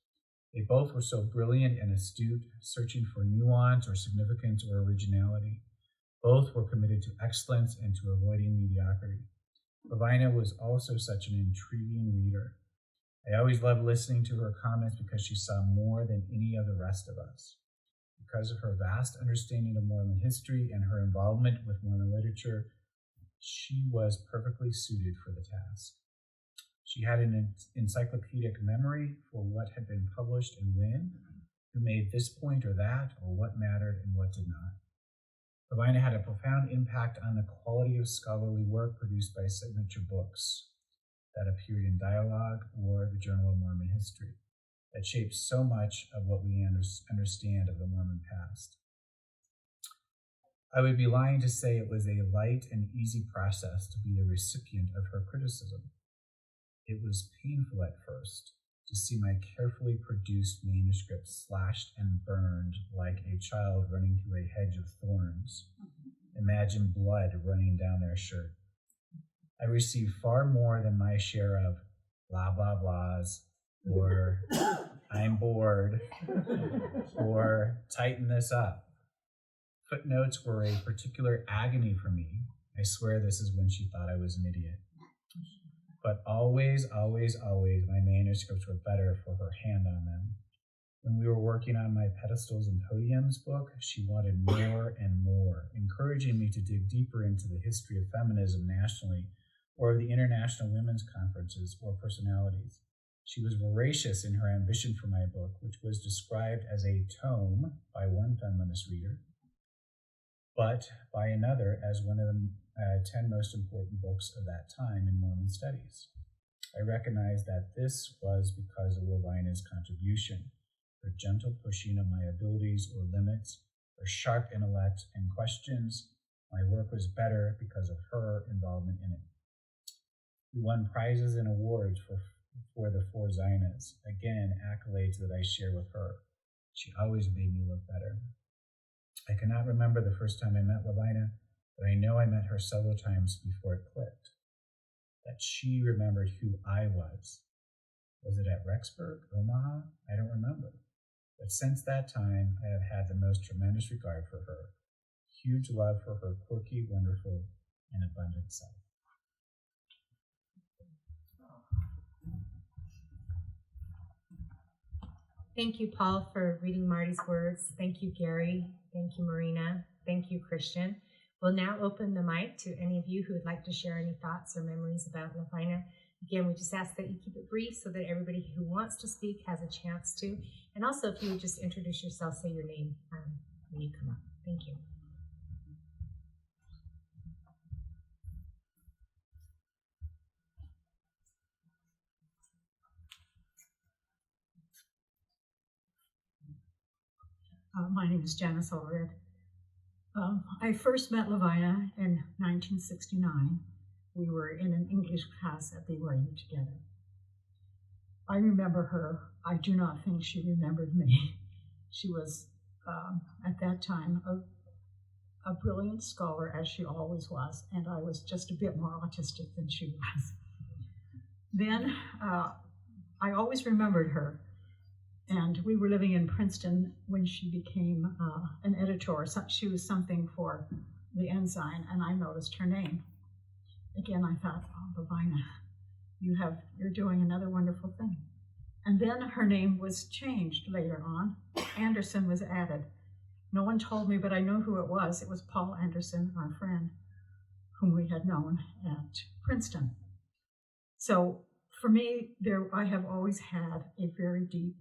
They both were so brilliant and astute, searching for nuance or significance or originality. Both were committed to excellence and to avoiding mediocrity. Lavina was also such an intriguing reader. I always loved listening to her comments because she saw more than any of the rest of us. Because of her vast understanding of Mormon history and her involvement with Mormon literature, she was perfectly suited for the task. She had an encyclopedic memory for what had been published and when, who made this point or that, or what mattered and what did not. Lavina had a profound impact on the quality of scholarly work produced by signature books that appeared in Dialogue or the Journal of Mormon History, that shaped so much of what we understand of the Mormon past. I would be lying to say it was a light and easy process to be the recipient of her criticism. It was painful at first to see my carefully produced manuscript slashed and burned like a child running through a hedge of thorns. Imagine blood running down their shirt. I received far more than my share of blah, blah, blahs, or I'm bored, or tighten this up. Footnotes were a particular agony for me. I swear this is when she thought I was an idiot. But always, always, always, my manuscripts were better for her hand on them. When we were working on my Pedestals and Podiums book, she wanted more and more, encouraging me to dig deeper into the history of feminism nationally, or of the international women's conferences, or personalities. She was voracious in her ambition for my book, which was described as a tome by one feminist reader, but by another as one of the 10 most important books of that time in Mormon Studies. I recognize that this was because of Lavina's contribution, her gentle pushing of my abilities or limits, her sharp intellect and questions. My work was better because of her involvement in it. We won prizes and awards for the Four Zinas, again, accolades that I share with her. She always made me look better. I cannot remember the first time I met Lavina, but I know I met her several times before it clicked, that she remembered who I was, Was it at Rexburg, Omaha? I don't remember. But since that time, I have had the most tremendous regard for her. Huge love for her quirky, wonderful, and abundant self. Thank you, Paul, for reading Marty's words. Thank you, Gary. Thank you, Marina. Thank you, Christian. We'll now open the mic to any of you who would like to share any thoughts or memories about Lavina. Again, we just ask that you keep it brief so that everybody who wants to speak has a chance to. And also, if you would just introduce yourself, say your name when you come up. Thank you. My name is Janice Allred. I first met Lavina in 1969. We were in an English class at BYU together. I remember her. I do not think she remembered me. She was, at that time, a brilliant scholar, as she always was, and I was just a bit more autistic than she was. Then I always remembered her. And we were living in Princeton when she became an editor. She was something for the Ensign, and I noticed her name. Again, I thought, oh, Lavina, you're doing another wonderful thing. And then her name was changed later on. Anderson was added. No one told me, but I know who it was. It was Paul Anderson, our friend, whom we had known at Princeton. So for me, I have always had a very deep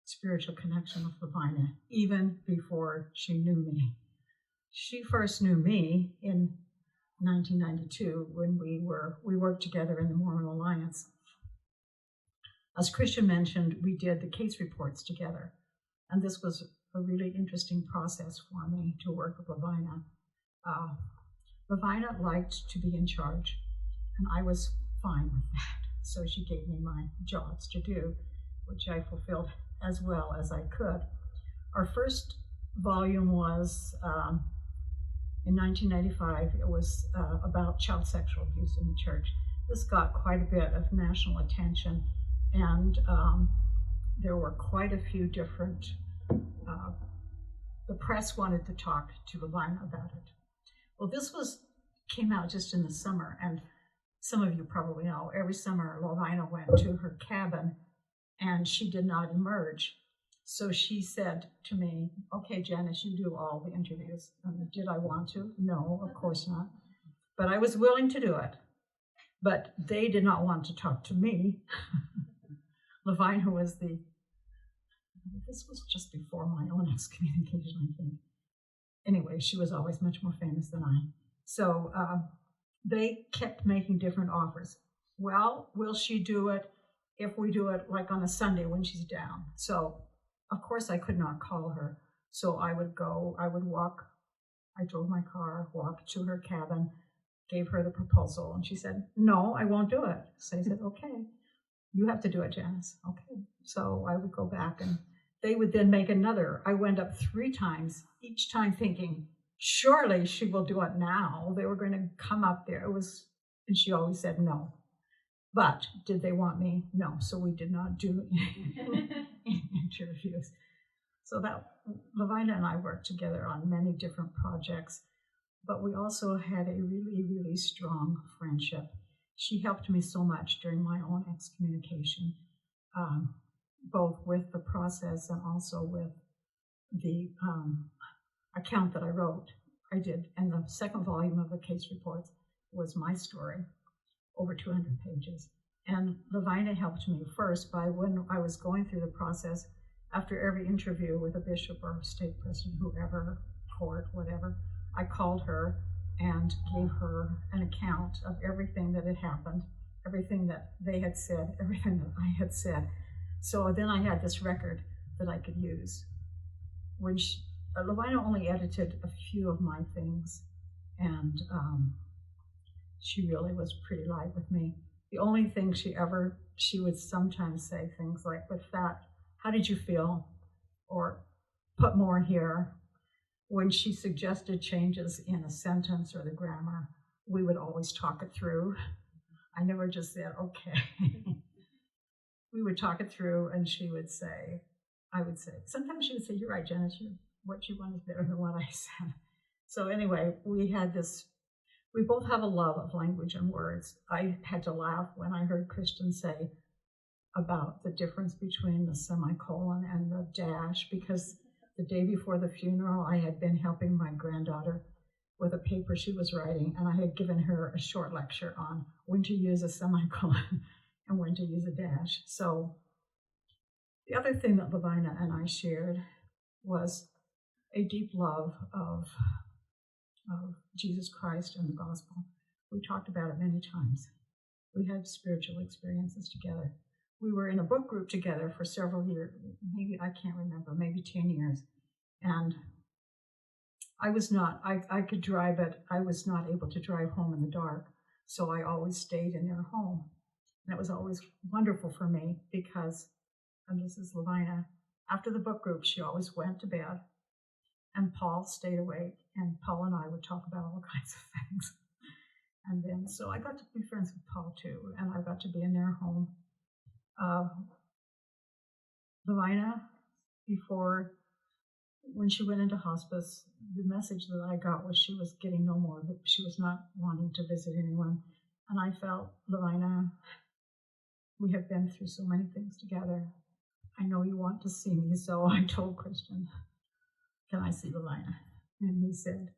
spiritual connection with Lavina, even before she knew me. She first knew me in 1992 when we worked together in the Mormon Alliance. As Christian mentioned, we did the case reports together, and this was a really interesting process for me to work with Lavina. Lavina liked to be in charge, and I was fine with that, so she gave me my jobs to do, which I fulfilled as well as I could. Our first volume was in 1995. It was about child sexual abuse in the church. This got quite a bit of national attention, and there were quite a few different, the press wanted to talk to Lavina about it. Well, this came out just in the summer, and some of you probably know, every summer Lavina went to her cabin and she did not emerge. So she said to me, okay, Janice, you do all the interviews. Did I want to? No, of course not. But I was willing to do it. But they did not want to talk to me. Lavina was this was just before my own excommunication, I think. Anyway, she was always much more famous than I. So they kept making different offers. Well, will she do it if we do it like on a Sunday when she's down? So, of course, I could not call her. So I would walk, I drove my car, walked to her cabin, gave her the proposal, and she said, no, I won't do it. So I said, okay, you have to do it, Janice. Okay. So I would go back, and they would then make another. I went up 3 times, each time thinking, surely she will do it now. They were going to come up there. And she always said no. But did they want me? No. So we did not do interviews. So Lavina and I worked together on many different projects, but we also had a really, really strong friendship. She helped me so much during my own excommunication, both with the process and also with the account that I wrote. I did, and the second volume of the case reports was my story, over 200 pages. And Lavina helped me first by when I was going through the process, after every interview with a bishop or a stake president, whoever, court, whatever, I called her and gave her an account of everything that had happened, everything that they had said, everything that I had said. So then I had this record that I could use. When Lavina only edited a few of my things, and she really was pretty light with me. The only thing she would sometimes say things like, with that, how did you feel? Or put more here. When she suggested changes in a sentence or the grammar, we would always talk it through. I never just said, okay. we would talk it through, and she would say, I would say, sometimes she would say, "You're right, Janice, what you want is better than what I said." So anyway, we both have a love of language and words. I had to laugh when I heard Christian say about the difference between the semicolon and the dash, because the day before the funeral, I had been helping my granddaughter with a paper she was writing, and I had given her a short lecture on when to use a semicolon and when to use a dash. So the other thing that Lavina and I shared was a deep love of Jesus Christ and the gospel. We talked about it many times. We had spiritual experiences together. We were in a book group together for several years, maybe, I can't remember, maybe 10 years. And I could drive, but I was not able to drive home in the dark. So I always stayed in their home. And it was always wonderful for me because, and this is Lavina, after the book group, she always went to bed and Paul stayed awake, and Paul and I would talk about all kinds of things. And then, so I got to be friends with Paul too, and I got to be in their home. Lavina, when she went into hospice, the message that I got was she was getting no more, that she was not wanting to visit anyone. And I felt, Lavina, we have been through so many things together. I know you want to see me, so I told Christian, "Can I see Lavina?" And he said,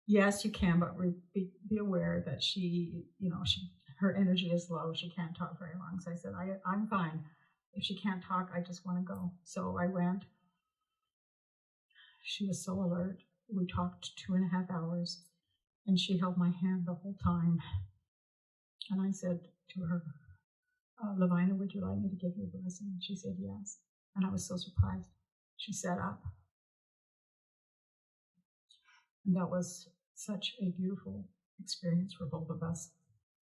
"Yes, you can, but be aware that her energy is low. She can't talk very long." So I said, I'm fine. If she can't talk, I just want to go. So I went. She was so alert. We talked 2.5 hours, and she held my hand the whole time. And I said to her, "Lavina, would you like me to give you a blessing?" She said yes. And I was so surprised. She sat up. And that was such a beautiful experience for both of us.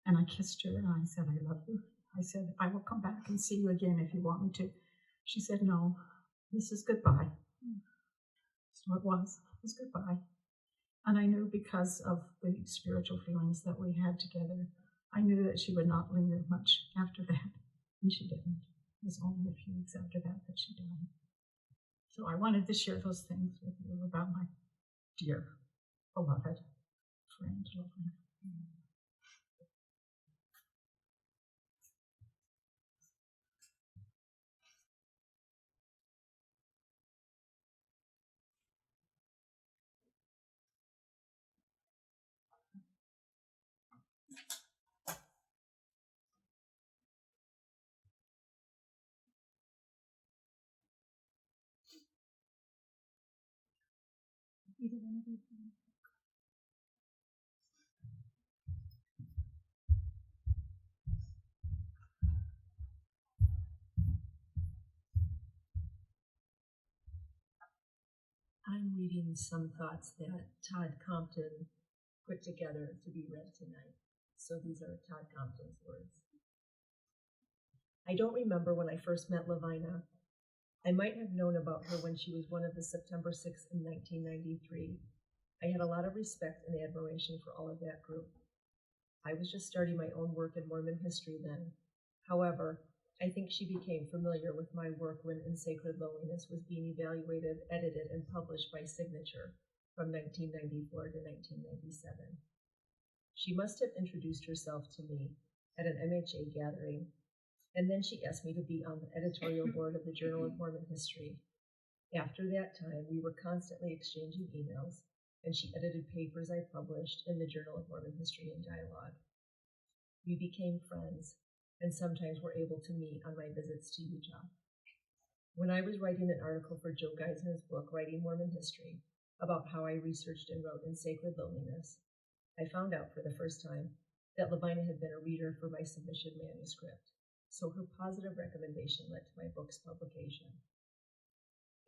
And I kissed her and I said, "I love you." I said, "I will come back and see you again if you want me to." She said, "No, this is goodbye." So it was goodbye. And I knew because of the spiritual feelings that we had together, I knew that she would not linger much after that. And she didn't. It was only a few weeks after that she died. So I wanted to share those things with you about my dear, beloved friend, Lavina. Either one of you. I'm reading some thoughts that Todd Compton put together to be read tonight. So these are Todd Compton's words. "I don't remember when I first met Lavina. I might have known about her when she was one of the September 6th in 1993. I had a lot of respect and admiration for all of that group. I was just starting my own work in Mormon history then. However, I think she became familiar with my work when In Sacred Loneliness was being evaluated, edited, and published by Signature from 1994 to 1997. She must have introduced herself to me at an MHA gathering, and then she asked me to be on the editorial board of the Journal of Mormon History. After that time, we were constantly exchanging emails, and she edited papers I published in the Journal of Mormon History and Dialogue. We became friends, and sometimes were able to meet on my visits to Utah. When I was writing an article for Joe Geisner's book, Writing Mormon History, about how I researched and wrote In Sacred Loneliness, I found out for the first time that Lavina had been a reader for my submission manuscript, so her positive recommendation led to my book's publication.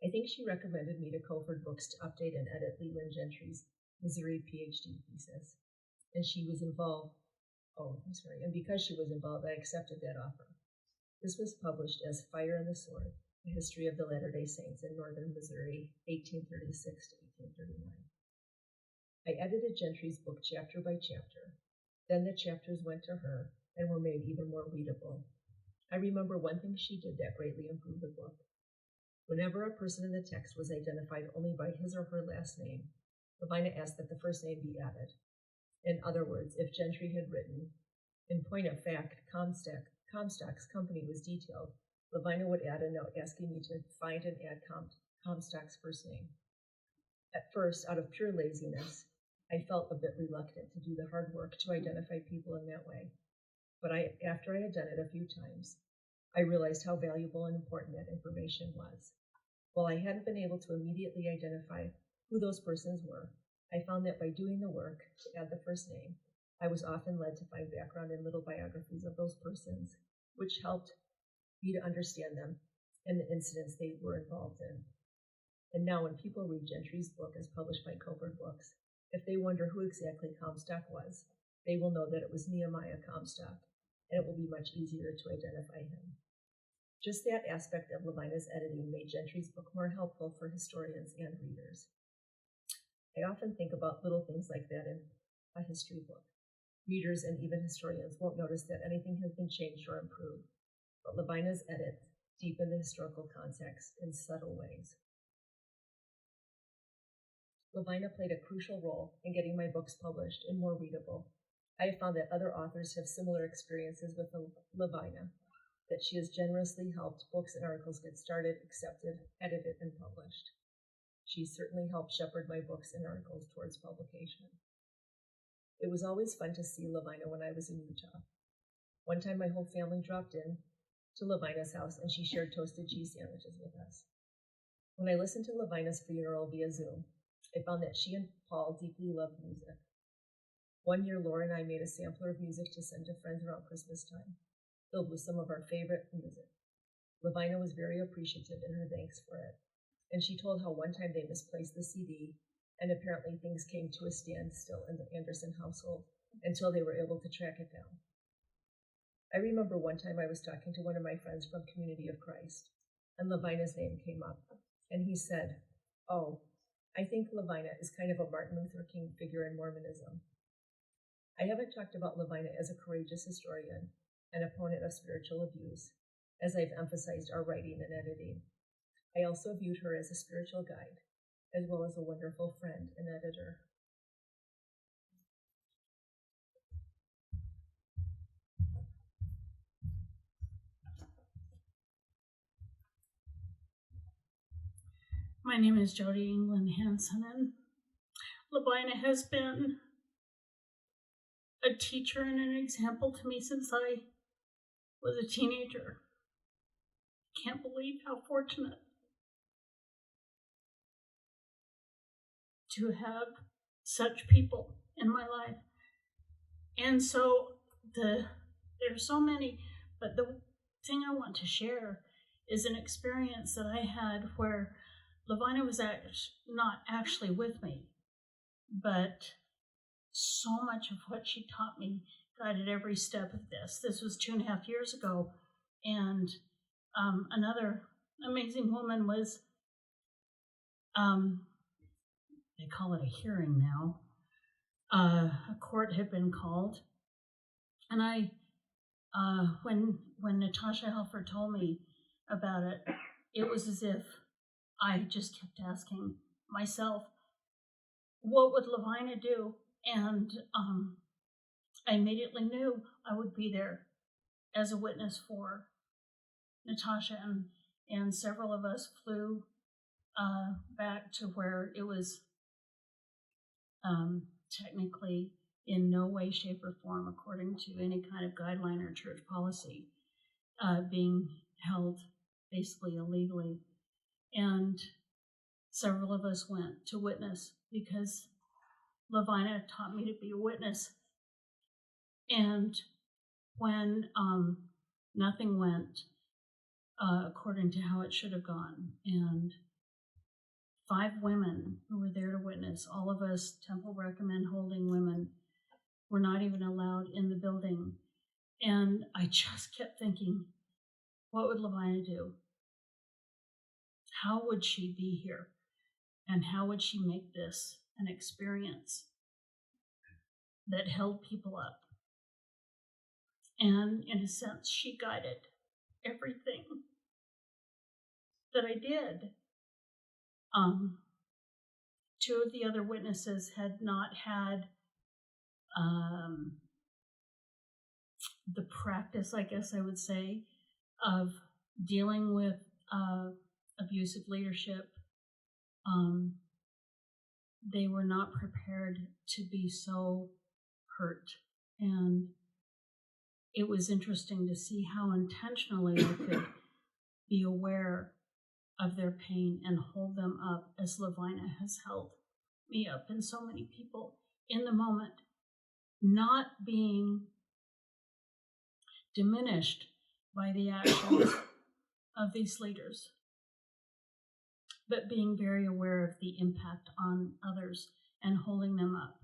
I think she recommended me to Colford Books to update and edit Leland Gentry's Missouri PhD thesis, and she was involved. And because she was involved, I accepted that offer. This was published as Fire and the Sword, A History of the Latter-day Saints in Northern Missouri, 1836 to 1839. I edited Gentry's book chapter by chapter. Then the chapters went to her and were made even more readable. I remember one thing she did that greatly improved the book. Whenever a person in the text was identified only by his or her last name, Lavina asked that the first name be added. In other words, if Gentry had written, in point of fact, Comstock's company was detailed, Lavina would add a note asking me to find and add Comstock's first name. At first, out of pure laziness, I felt a bit reluctant to do the hard work to identify people in that way. But after I had done it a few times, I realized how valuable and important that information was. While I hadn't been able to immediately identify who those persons were, I found that by doing the work to add the first name, I was often led to find background and little biographies of those persons, which helped me to understand them and the incidents they were involved in. And now when people read Gentry's book as published by Coburn Books, if they wonder who exactly Comstock was, they will know that it was Nehemiah Comstock, and it will be much easier to identify him. Just that aspect of Lavina's editing made Gentry's book more helpful for historians and readers. I often think about little things like that in a history book. Readers and even historians won't notice that anything has been changed or improved, but Lavina's edits deepen the historical context in subtle ways. Lavina played a crucial role in getting my books published and more readable. I have found that other authors have similar experiences with Lavina, that she has generously helped books and articles get started, accepted, edited, and published. She certainly helped shepherd my books and articles towards publication. It was always fun to see Lavina when I was in Utah. One time my whole family dropped in to Lavina's house and she shared toasted cheese sandwiches with us. When I listened to Lavina's funeral via Zoom, I found that she and Paul deeply loved music. One year, Laura and I made a sampler of music to send to friends around Christmas time, filled with some of our favorite music. Lavina was very appreciative in her thanks for it, and she told how one time they misplaced the CD, and apparently things came to a standstill in the Anderson household until they were able to track it down. I remember one time I was talking to one of my friends from Community of Christ, and Lavina's name came up, and he said, "Oh, I think Lavina is kind of a Martin Luther King figure in Mormonism." I haven't talked about Lavina as a courageous historian, an opponent of spiritual abuse, as I've emphasized our writing and editing. I also viewed her as a spiritual guide, as well as a wonderful friend and editor. My name is Jody England Hansen, and Lavina has been a teacher and an example to me since I was a teenager. I can't believe how fortunate to have such people in my life. And so there's so many, but the thing I want to share is an experience that I had where Lavina was not actually with me, but so much of what she taught me guided every step of this. This was 2.5 years ago, and another amazing woman was, they call it a hearing now. A court had been called, and I, when Natasha Helfer told me about it, it was as if I just kept asking myself, what would Lavina do? And I immediately knew I would be there as a witness for Natasha, and several of us flew back to where it was technically in no way, shape, or form, according to any kind of guideline or church policy, being held basically illegally. And several of us went to witness because Lavina taught me to be a witness. And when nothing went according to how it should have gone, and 5 women who were there to witness, all of us Temple Recommend holding women, were not even allowed in the building. And I just kept thinking, what would Lavina do? How would she be here? And how would she make this an experience that held people up? And in a sense, she guided everything that I did. Two of the other witnesses had not had the practice, I guess I would say, of dealing with abusive leadership. They were not prepared to be so hurt. And it was interesting to see how intentionally I could be aware of their pain and hold them up as Lavina has held me up and so many people in the moment, not being diminished by the actions of these leaders, but being very aware of the impact on others and holding them up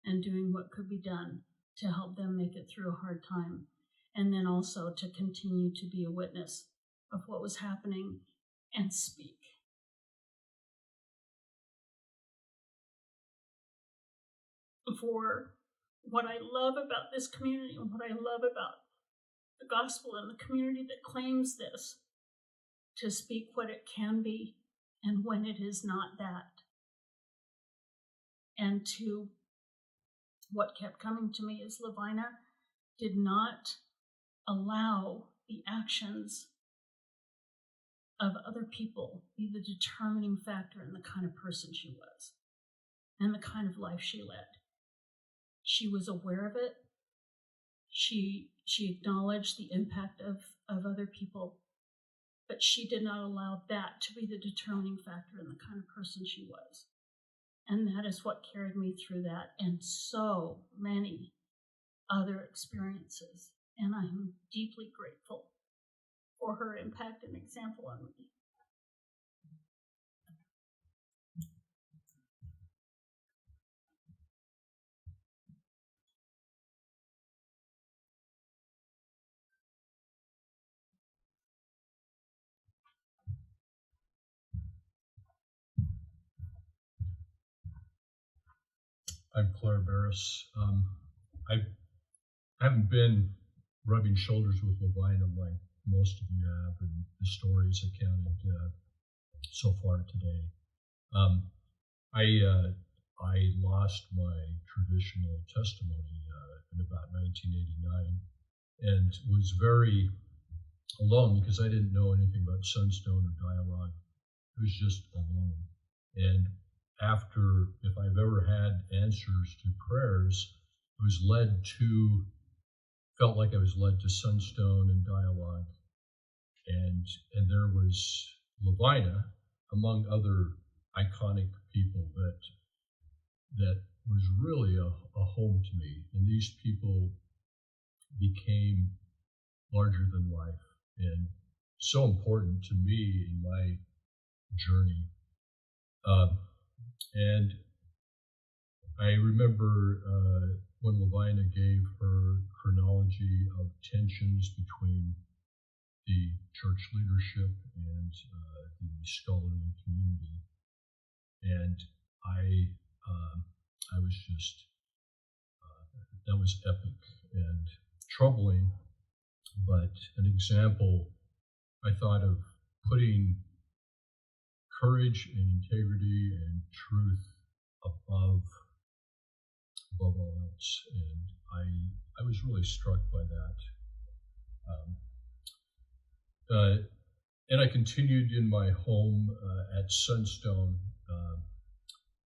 and doing what could be done to help them make it through a hard time. And then also to continue to be a witness of what was happening and speak. For what I love about this community and what I love about the gospel and the community that claims this, to speak what it can be and when it is not that. And to what kept coming to me is Lavina did not allow the actions of other people be the determining factor in the kind of person she was and the kind of life she led. She was aware of it. She acknowledged the impact of other people, but she did not allow that to be the determining factor in the kind of person she was. And that is what carried me through that and so many other experiences. And I'm deeply grateful for her impact and example on me. I'm Claire Barris. I haven't been rubbing shoulders with Lavina like most of you have, and the stories accounted so far today. I lost my traditional testimony in about 1989 and was very alone because I didn't know anything about Sunstone or dialogue. I was just alone. And after, if I've ever had answers to prayers, I was felt like I was led to Sunstone and dialogue. And there was Lavina, among other iconic people that was really a home to me. And these people became larger than life and so important to me in my journey. And I remember when Lavina gave her chronology of tensions between the church leadership and the scholarly community. And I was just, that was epic and troubling, but an example, I thought, of putting courage and integrity and truth above all else. And I was really struck by that. And I continued in my home at Sunstone.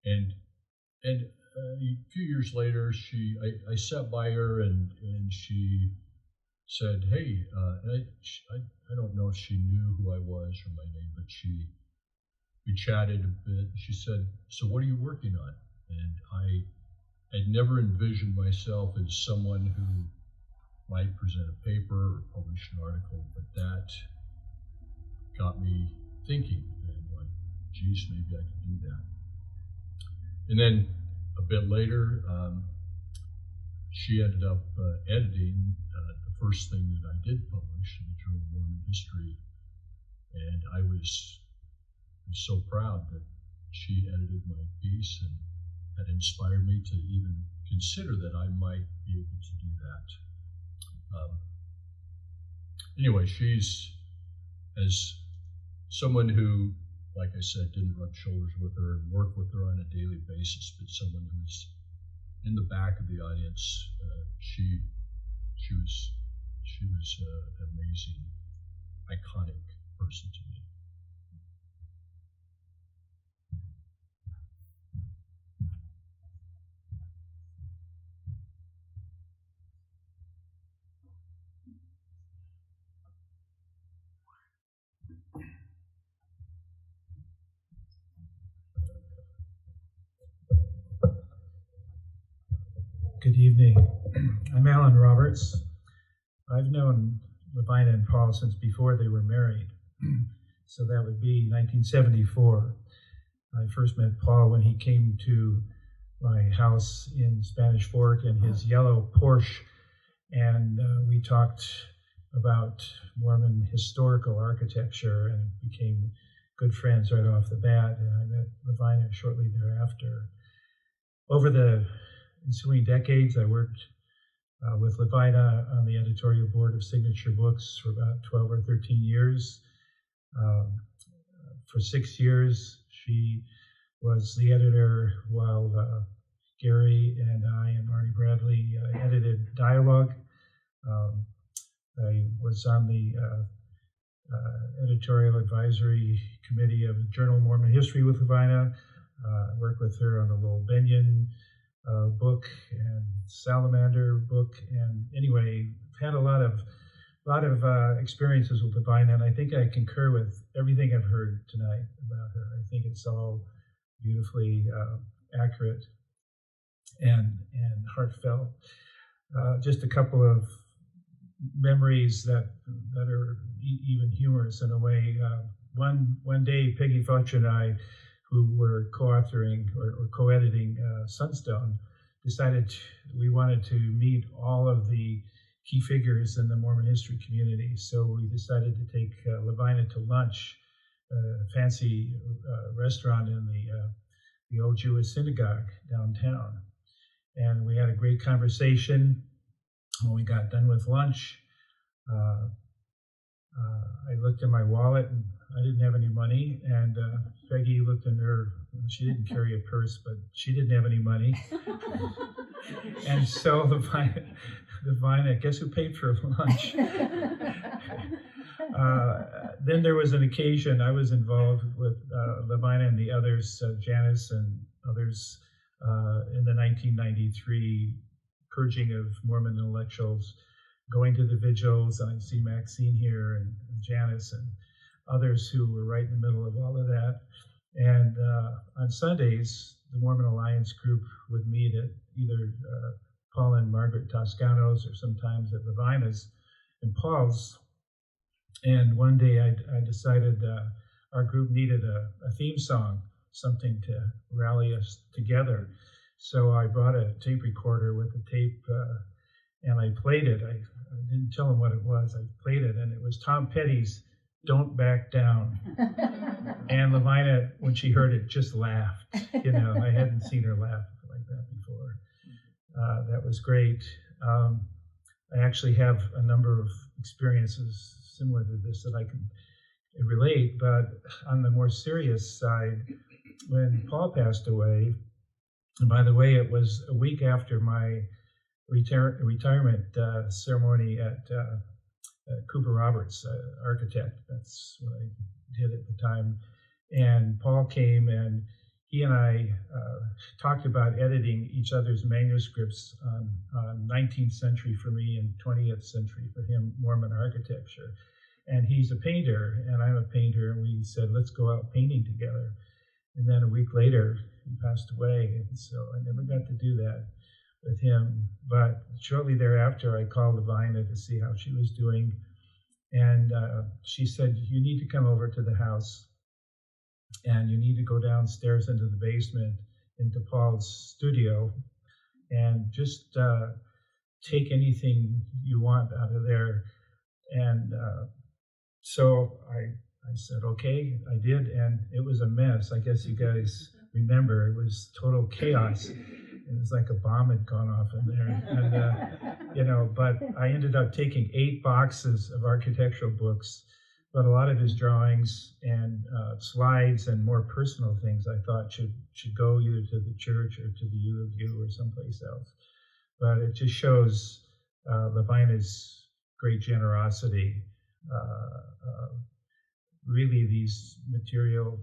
And a few years later, I sat by her and she said, "Hey," I don't know if she knew who I was or my name, but we chatted a bit. She said, "So what are you working on?" And I'd never envisioned myself as someone who might present a paper or publish an article, but that got me thinking and like, geez, maybe I could do that. And then a bit later, she ended up editing the first thing that I did publish in the Journal of Mormon History. And I was so proud that she edited my piece and had inspired me to even consider that I might be able to do that. anyway, she's, as someone who, like I said, didn't rub shoulders with her and work with her on a daily basis, but someone who's in the back of the audience, she was an amazing, iconic person to me. Good evening. I'm Alan Roberts. I've known Lavina and Paul since before they were married. So that would be 1974. I first met Paul when he came to my house in Spanish Fork in his yellow Porsche, and we talked about Mormon historical architecture and became good friends right off the bat, and I met Lavina shortly thereafter. Over the ensuing decades, I worked with Lavina on the editorial board of Signature Books for about 12 or 13 years. For 6 years, she was the editor while Gary and I and Marnie Bradley edited Dialogue. I was on the editorial advisory committee of the Journal of Mormon History with Lavina. I worked with her on the Lowell Benyon book and Salamander book, and anyway, had a lot of experiences with Lavina, and I think I concur with everything I've heard tonight about her. I think it's all beautifully accurate and heartfelt. Just a couple of memories that are even humorous in a way. One day, Peggy Fletcher and I, who were co-authoring or co-editing Sunstone, decided we wanted to meet all of the key figures in the Mormon history community. So we decided to take Lavina to lunch at a fancy restaurant in the old Jewish synagogue downtown. And we had a great conversation. When we got done with lunch, I looked in my wallet and I didn't have any money, and Peggy looked in her, she didn't carry a purse, but she didn't have any money. And so Lavina, guess who paid for lunch? Then there was an occasion I was involved with Lavina and the others, Janice and others, in the 1993 purging of Mormon intellectuals, going to the vigils. I see Maxine here and Janice and others who were right in the middle of all of that. And on Sundays, the Mormon Alliance group would meet at either Paul and Margaret Toscano's or sometimes at Lavina's and Paul's. And one day I decided our group needed a theme song, something to rally us together. So I brought a tape recorder with a tape and I played it. I didn't tell him what it was. I played it, and it was Tom Petty's "Don't Back Down." And Lavina, when she heard it, just laughed. You know, I hadn't seen her laugh like that before. That was great. I actually have a number of experiences similar to this that I can relate, but on the more serious side, when Paul passed away, and by the way, it was a week after my retirement ceremony at Cooper Roberts, architect. That's what I did at the time. And Paul came, and he and I talked about editing each other's manuscripts on 19th century for me and 20th century for him, Mormon architecture. And he's a painter, and I'm a painter, and we said, let's go out painting together. And then a week later, he passed away, and so I never got to do that with him. But shortly thereafter, I called Lavina to see how she was doing. And she said, you need to come over to the house and you need to go downstairs into the basement, into Paul's studio, and just take anything you want out of there. And so I said, okay, I did. And it was a mess. I guess you guys remember, it was total chaos. It was like a bomb had gone off in there. And, but I ended up taking 8 boxes of architectural books, but a lot of his drawings and slides and more personal things I thought should go either to the church or to the U of U or someplace else. But it just shows Lavina's great generosity. Really, these material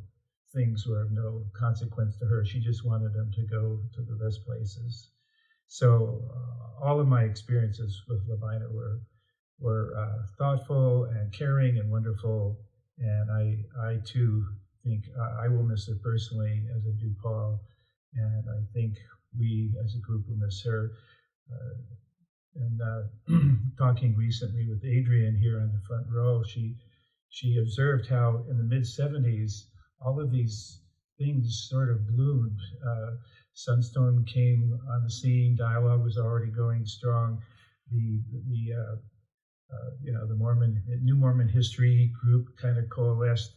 things were of no consequence to her. She just wanted them to go to the best places. So all of my experiences with Lavina were thoughtful and caring and wonderful. And I too think I will miss her personally, as I do Paul. And I think we as a group will miss her. Talking recently with Adrian here on the front row, she observed how in the mid-70s, all of these things sort of bloomed. Sunstone came on the scene, dialogue was already going strong. The New Mormon History group kind of coalesced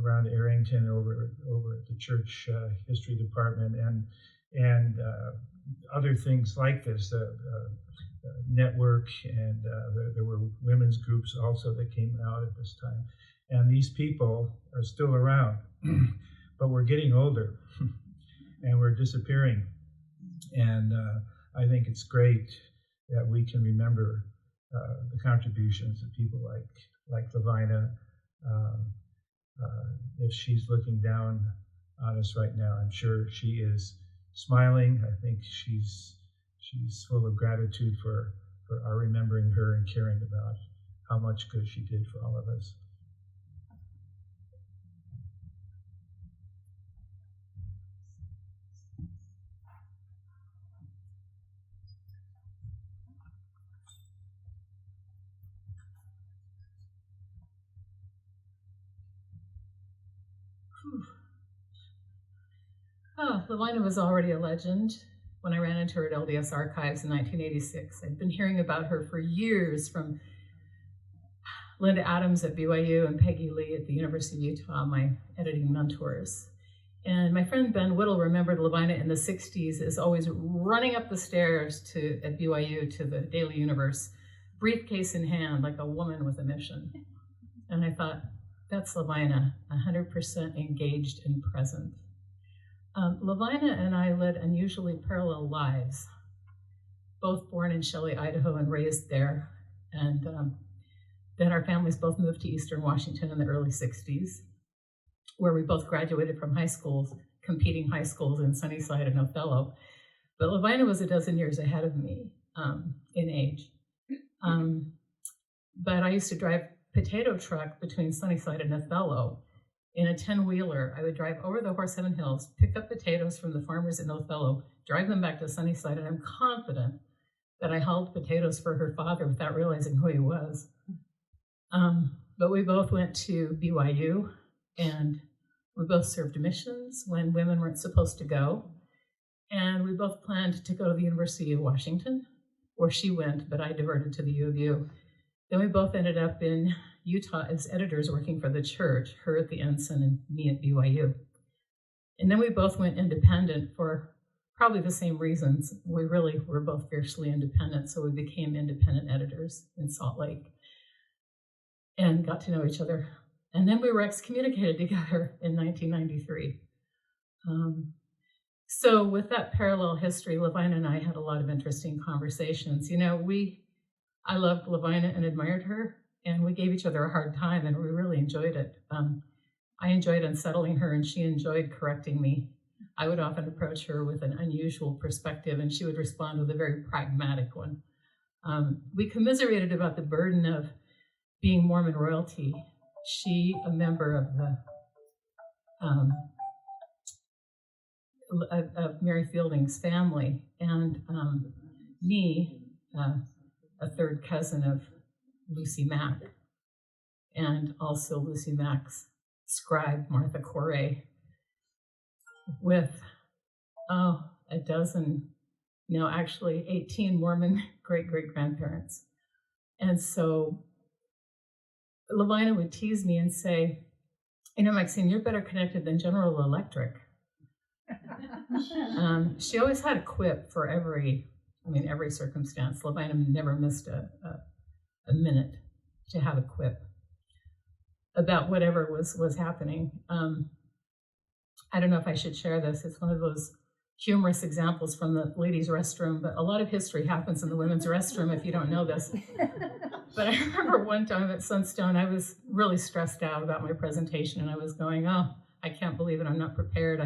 around Arrington over at the church history department, and other things like this. Network, and there were women's groups also that came out at this time. And these people are still around, but we're getting older and we're disappearing. And I think it's great that we can remember the contributions of people like Lavina. If she's looking down on us right now, I'm sure she is smiling. I think she's full of gratitude for our remembering her and caring about how much good she did for all of us. Oh, Lavina was already a legend when I ran into her at LDS Archives in 1986. I'd been hearing about her for years from Linda Adams at BYU and Peggy Lee at the University of Utah, my editing mentors. And my friend Ben Whittle remembered Lavina in the 60s as always running up the stairs at BYU to the Daily Universe, briefcase in hand, like a woman with a mission. And I thought, that's Lavina, 100% engaged and present. Lavina and I led unusually parallel lives, both born in Shelley, Idaho, and raised there. And then our families both moved to Eastern Washington in the early 60s, where we both graduated from high schools, competing high schools in Sunnyside and Othello. But Lavina was a dozen years ahead of me in age. But I used to drive potato truck between Sunnyside and Othello. In a 10-wheeler, I would drive over the Horseheaven Hills, pick up potatoes from the farmers in Othello, drive them back to Sunnyside, and I'm confident that I hauled potatoes for her father without realizing who he was. But we both went to BYU, and we both served missions when women weren't supposed to go. And we both planned to go to the University of Washington, where she went, but I diverted to the U of U. Then we both ended up in Utah as editors working for the church, her at the Ensign and me at BYU. And then we both went independent for probably the same reasons. We really were both fiercely independent, so we became independent editors in Salt Lake and got to know each other. And then we were excommunicated together in 1993. So with that parallel history, Lavina and I had a lot of interesting conversations. I loved Lavina and admired her, and we gave each other a hard time, and we really enjoyed it. I enjoyed unsettling her, and she enjoyed correcting me. I would often approach her with an unusual perspective, and she would respond with a very pragmatic one. We commiserated about the burden of being Mormon royalty. She, a member of of Mary Fielding's family, and me, a third cousin of Lucy Mack, and also Lucy Mack's scribe, Martha Corey, with, a dozen, actually 18 Mormon great-great-grandparents. And so Lavina would tease me and say, Maxine, you're better connected than General Electric. She always had a quip for every circumstance. Lavina never missed a minute to have a quip about whatever was happening. I don't know if I should share this. It's one of those humorous examples from the ladies' restroom, but a lot of history happens in the women's restroom if you don't know this. But I remember one time at Sunstone, I was really stressed out about my presentation, and I was going, oh, I can't believe it, I'm not prepared.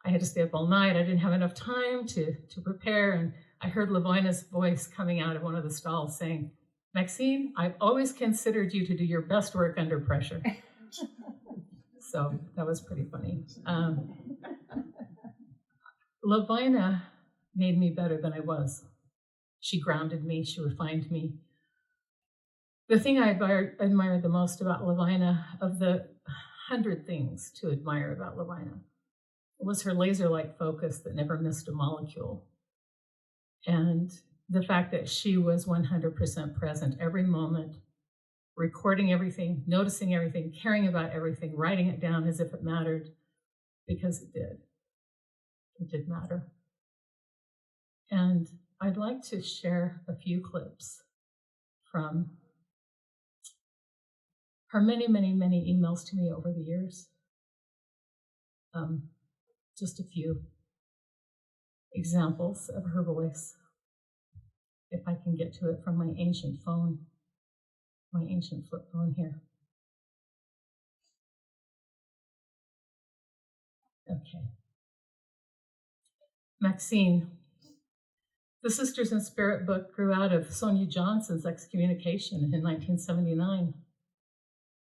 I had to stay up all night. I didn't have enough time to prepare, and I heard Lavina's voice coming out of one of the stalls saying, Maxine, I've always considered you to do your best work under pressure. So that was pretty funny. Lavina made me better than I was. She grounded me, she refined me. The thing I admired the most about Lavina, of the 100 things to admire about Lavina, was her laser-like focus that never missed a molecule. And the fact that she was 100% present every moment, recording everything, noticing everything, caring about everything, writing it down as if it mattered, because it did. It did matter. And I'd like to share a few clips from her many, many, many emails to me over the years. Just a few examples of her voice. If I can get to it from my ancient phone, my ancient flip phone here. Okay. Maxine, the Sisters in Spirit book grew out of Sonia Johnson's excommunication in 1979.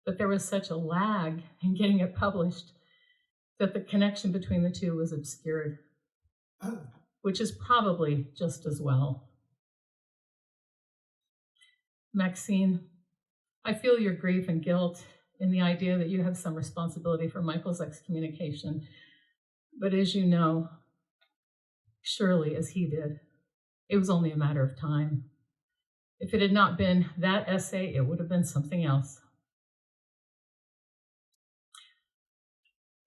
But there was such a lag in getting it published that the connection between the two was obscured, which is probably just as well. Maxine, I feel your grief and guilt in the idea that you have some responsibility for Michael's excommunication. But as you know, surely as he did, it was only a matter of time. If it had not been that essay, it would have been something else.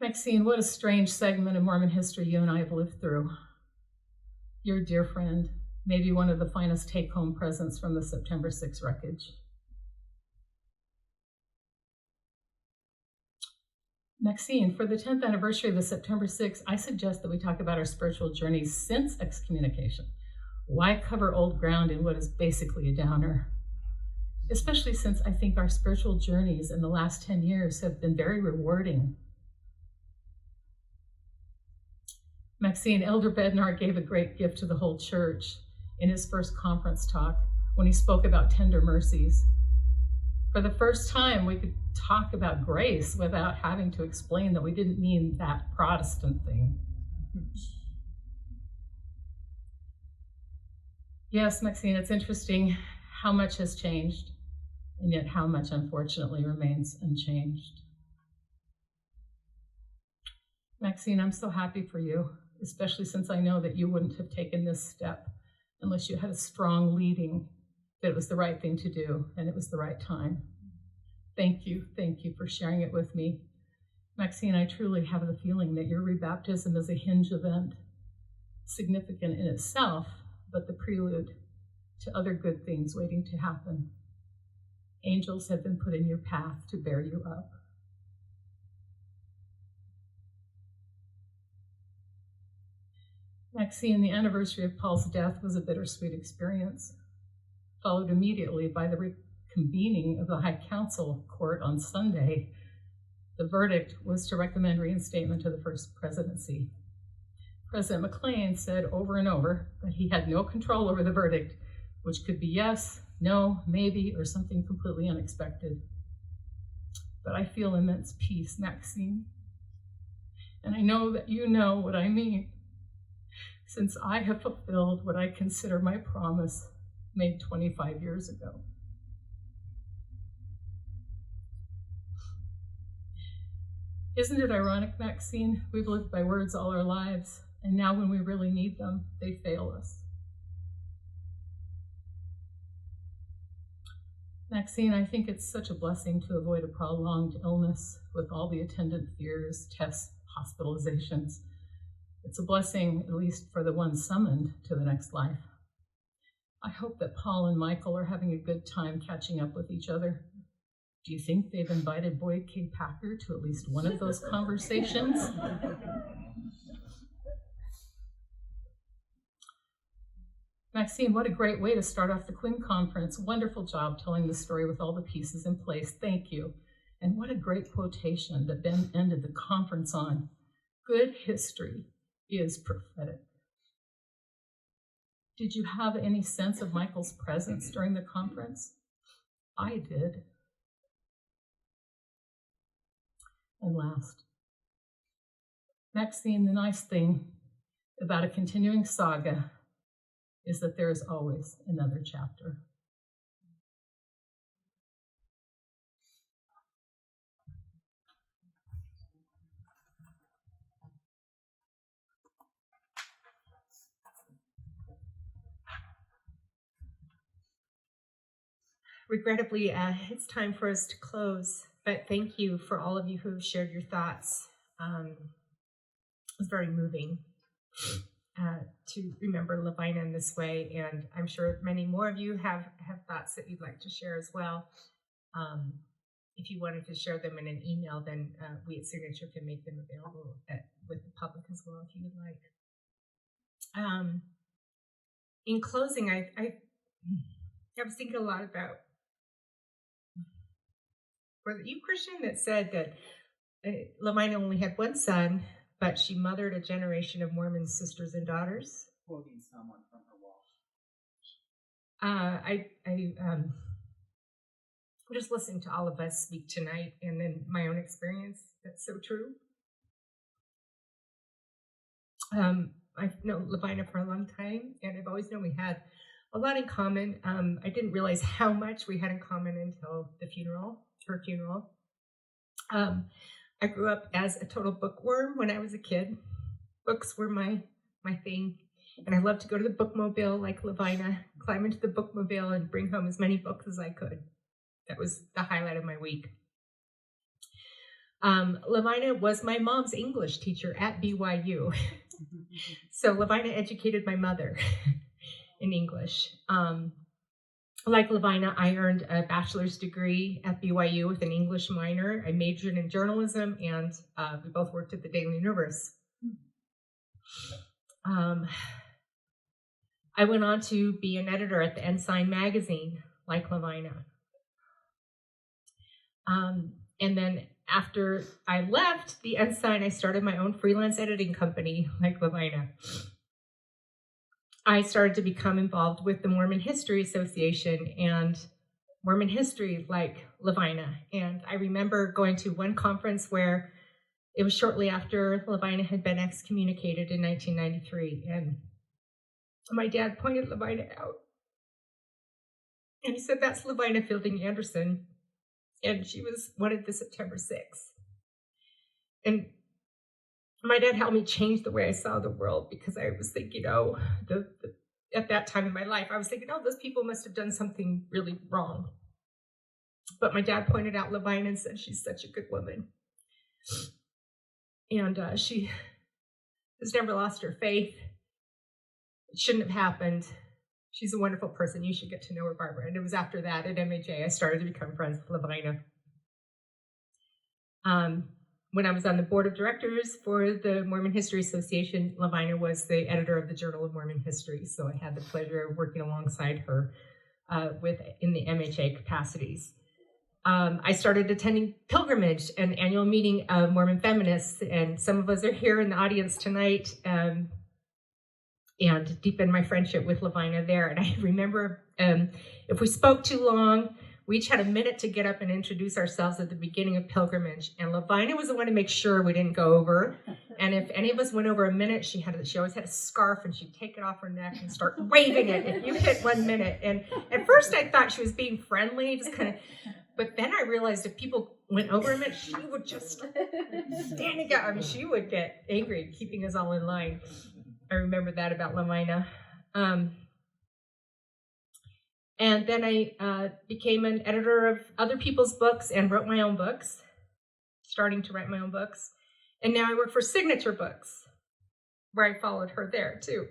Maxine, what a strange segment of Mormon history you and I have lived through. Your dear friend, maybe one of the finest take-home presents from the September 6 wreckage. Maxine, for the 10th anniversary of the September 6, I suggest that we talk about our spiritual journeys since excommunication. Why cover old ground in what is basically a downer? Especially since I think our spiritual journeys in the last 10 years have been very rewarding. Maxine, Elder Bednar gave a great gift to the whole church in his first conference talk when he spoke about tender mercies. For the first time, we could talk about grace without having to explain that we didn't mean that Protestant thing. Yes, Maxine, it's interesting how much has changed, and yet how much, unfortunately, remains unchanged. Maxine, I'm so happy for you, especially since I know that you wouldn't have taken this step unless you had a strong leading that it was the right thing to do and it was the right time. Thank you for sharing it with me. Maxine, I truly have the feeling that your rebaptism is a hinge event, significant in itself, but the prelude to other good things waiting to happen. Angels have been put in your path to bear you up. Maxine, the anniversary of Paul's death was a bittersweet experience, followed immediately by the reconvening of the High Council Court on Sunday. The verdict was to recommend reinstatement to the First Presidency. President McLean said over and over that he had no control over the verdict, which could be yes, no, maybe, or something completely unexpected. But I feel immense peace, Maxine. And I know that you know what I mean, since I have fulfilled what I consider my promise made 25 years ago. Isn't it ironic, Maxine? We've lived by words all our lives, and now when we really need them, they fail us. Maxine, I think it's such a blessing to avoid a prolonged illness with all the attendant fears, tests, hospitalizations. It's a blessing, at least for the ones summoned to the next life. I hope that Paul and Michael are having a good time catching up with each other. Do you think they've invited Boyd K. Packer to at least one of those conversations? Maxine, what a great way to start off the Quinn Conference. Wonderful job telling the story with all the pieces in place. Thank you. And what a great quotation that Ben ended the conference on. Good history is prophetic. Did you have any sense of Michael's presence during the conference? I did. And last, Maxine, the nice thing about a continuing saga is that there is always another chapter. Regrettably, it's time for us to close, but thank you for all of you who have shared your thoughts. It was very moving to remember Lavina in this way, and I'm sure many more of you have thoughts that you'd like to share as well. If you wanted to share them in an email, then we at Signature can make them available with the public as well if you would like. In closing, I was thinking a lot about, was it you, Christian, that said that Lavina only had one son, but she mothered a generation of Mormon sisters and daughters? Quoting someone from her wall. I'm just listening to all of us speak tonight, and then my own experience. That's so true. I've known Lavina for a long time, and I've always known we had a lot in common. I didn't realize how much we had in common until her funeral. I grew up as a total bookworm when I was a kid. Books were my thing. And I loved to go to the bookmobile like Lavina, climb into the bookmobile and bring home as many books as I could. That was the highlight of my week. Lavina was my mom's English teacher at BYU. So Lavina educated my mother in English. Like Lavina, I earned a bachelor's degree at BYU with an English minor. I majored in journalism, and we both worked at the Daily Universe. I went on to be an editor at the Ensign magazine, like Lavina. And then after I left the Ensign, I started my own freelance editing company, like Lavina. I started to become involved with the Mormon History Association and Mormon history like Lavina. And I remember going to one conference where it was shortly after Lavina had been excommunicated in 1993. And my dad pointed Lavina out. And he said, "That's Lavina Fielding Anderson." And she was one of the September 6th. And my dad helped me change the way I saw the world, because I was thinking, at that time in my life, I was thinking, those people must have done something really wrong. But my dad pointed out Lavina and said, she's such a good woman. And she has never lost her faith. It shouldn't have happened. She's a wonderful person. You should get to know her, Barbara. And it was after that at MHA I started to become friends with Lavina. When I was on the board of directors for the Mormon History Association, Lavina was the editor of the Journal of Mormon History. So I had the pleasure of working alongside her in the MHA capacities. I started attending Pilgrimage, an annual meeting of Mormon feminists, and some of us are here in the audience tonight, and deepened my friendship with Lavina there. And I remember if we spoke too long, we each had a minute to get up and introduce ourselves at the beginning of Pilgrimage. And Lavina was the one to make sure we didn't go over. And if any of us went over a minute, she always had a scarf, and she'd take it off her neck and start waving it if you hit 1 minute. And at first I thought she was being friendly, just kind of, but then I realized if people went over a minute, she would just start standing up. I mean, she would get angry, keeping us all in line. I remember that about Lavina. And then I became an editor of other people's books and wrote my own books, starting to write my own books. And now I work for Signature Books, where I followed her there too.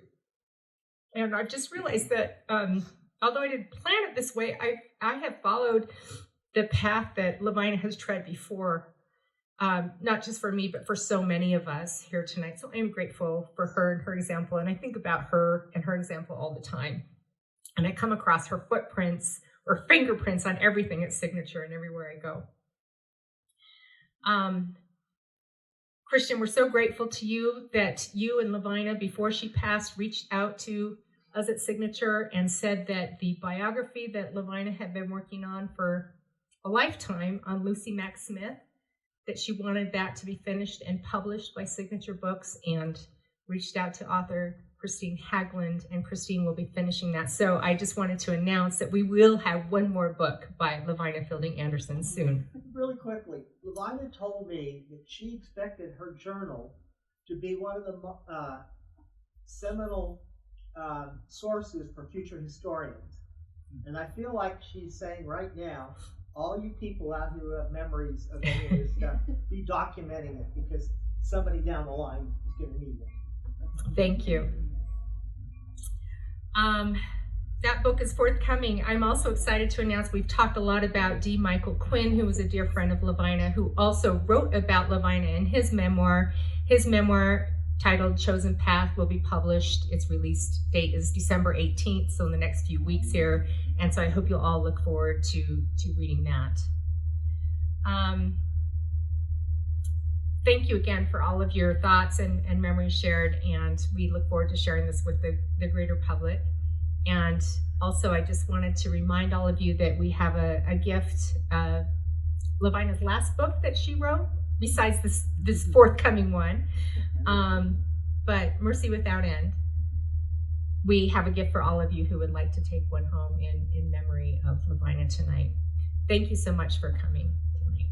And I've just realized that although I didn't plan it this way, I have followed the path that Lavina has tread before, not just for me, but for so many of us here tonight. So I am grateful for her and her example. And I think about her and her example all the time. And I come across her footprints or fingerprints on everything at Signature and everywhere I go. Christian, we're so grateful to you that you and Lavina, before she passed, reached out to us at Signature and said that the biography that Lavina had been working on for a lifetime on Lucy Mack Smith, that she wanted that to be finished and published by Signature Books, and reached out to author Christine Hagland, and Christine will be finishing that. So I just wanted to announce that we will have one more book by Lavina Fielding Anderson soon. Really quickly, Lavina told me that she expected her journal to be one of the seminal sources for future historians. And I feel like she's saying right now, all you people out here who have memories of any of this stuff, be documenting it, because somebody down the line is going to need it. Thank you. That book is forthcoming. I'm also excited to announce we've talked a lot about D. Michael Quinn, who was a dear friend of Lavina, who also wrote about Lavina in his memoir. His memoir, titled Chosen Path, will be published. Its release date is December 18th, so in the next few weeks here. And so I hope you'll all look forward to reading that. Thank you again for all of your thoughts and memories shared, and we look forward to sharing this with the greater public. And also, I just wanted to remind all of you that we have a gift, Lavina's last book that she wrote, besides this forthcoming one, but Mercy Without End. We have a gift for all of you who would like to take one home in memory of Lavina tonight. Thank you so much for coming tonight.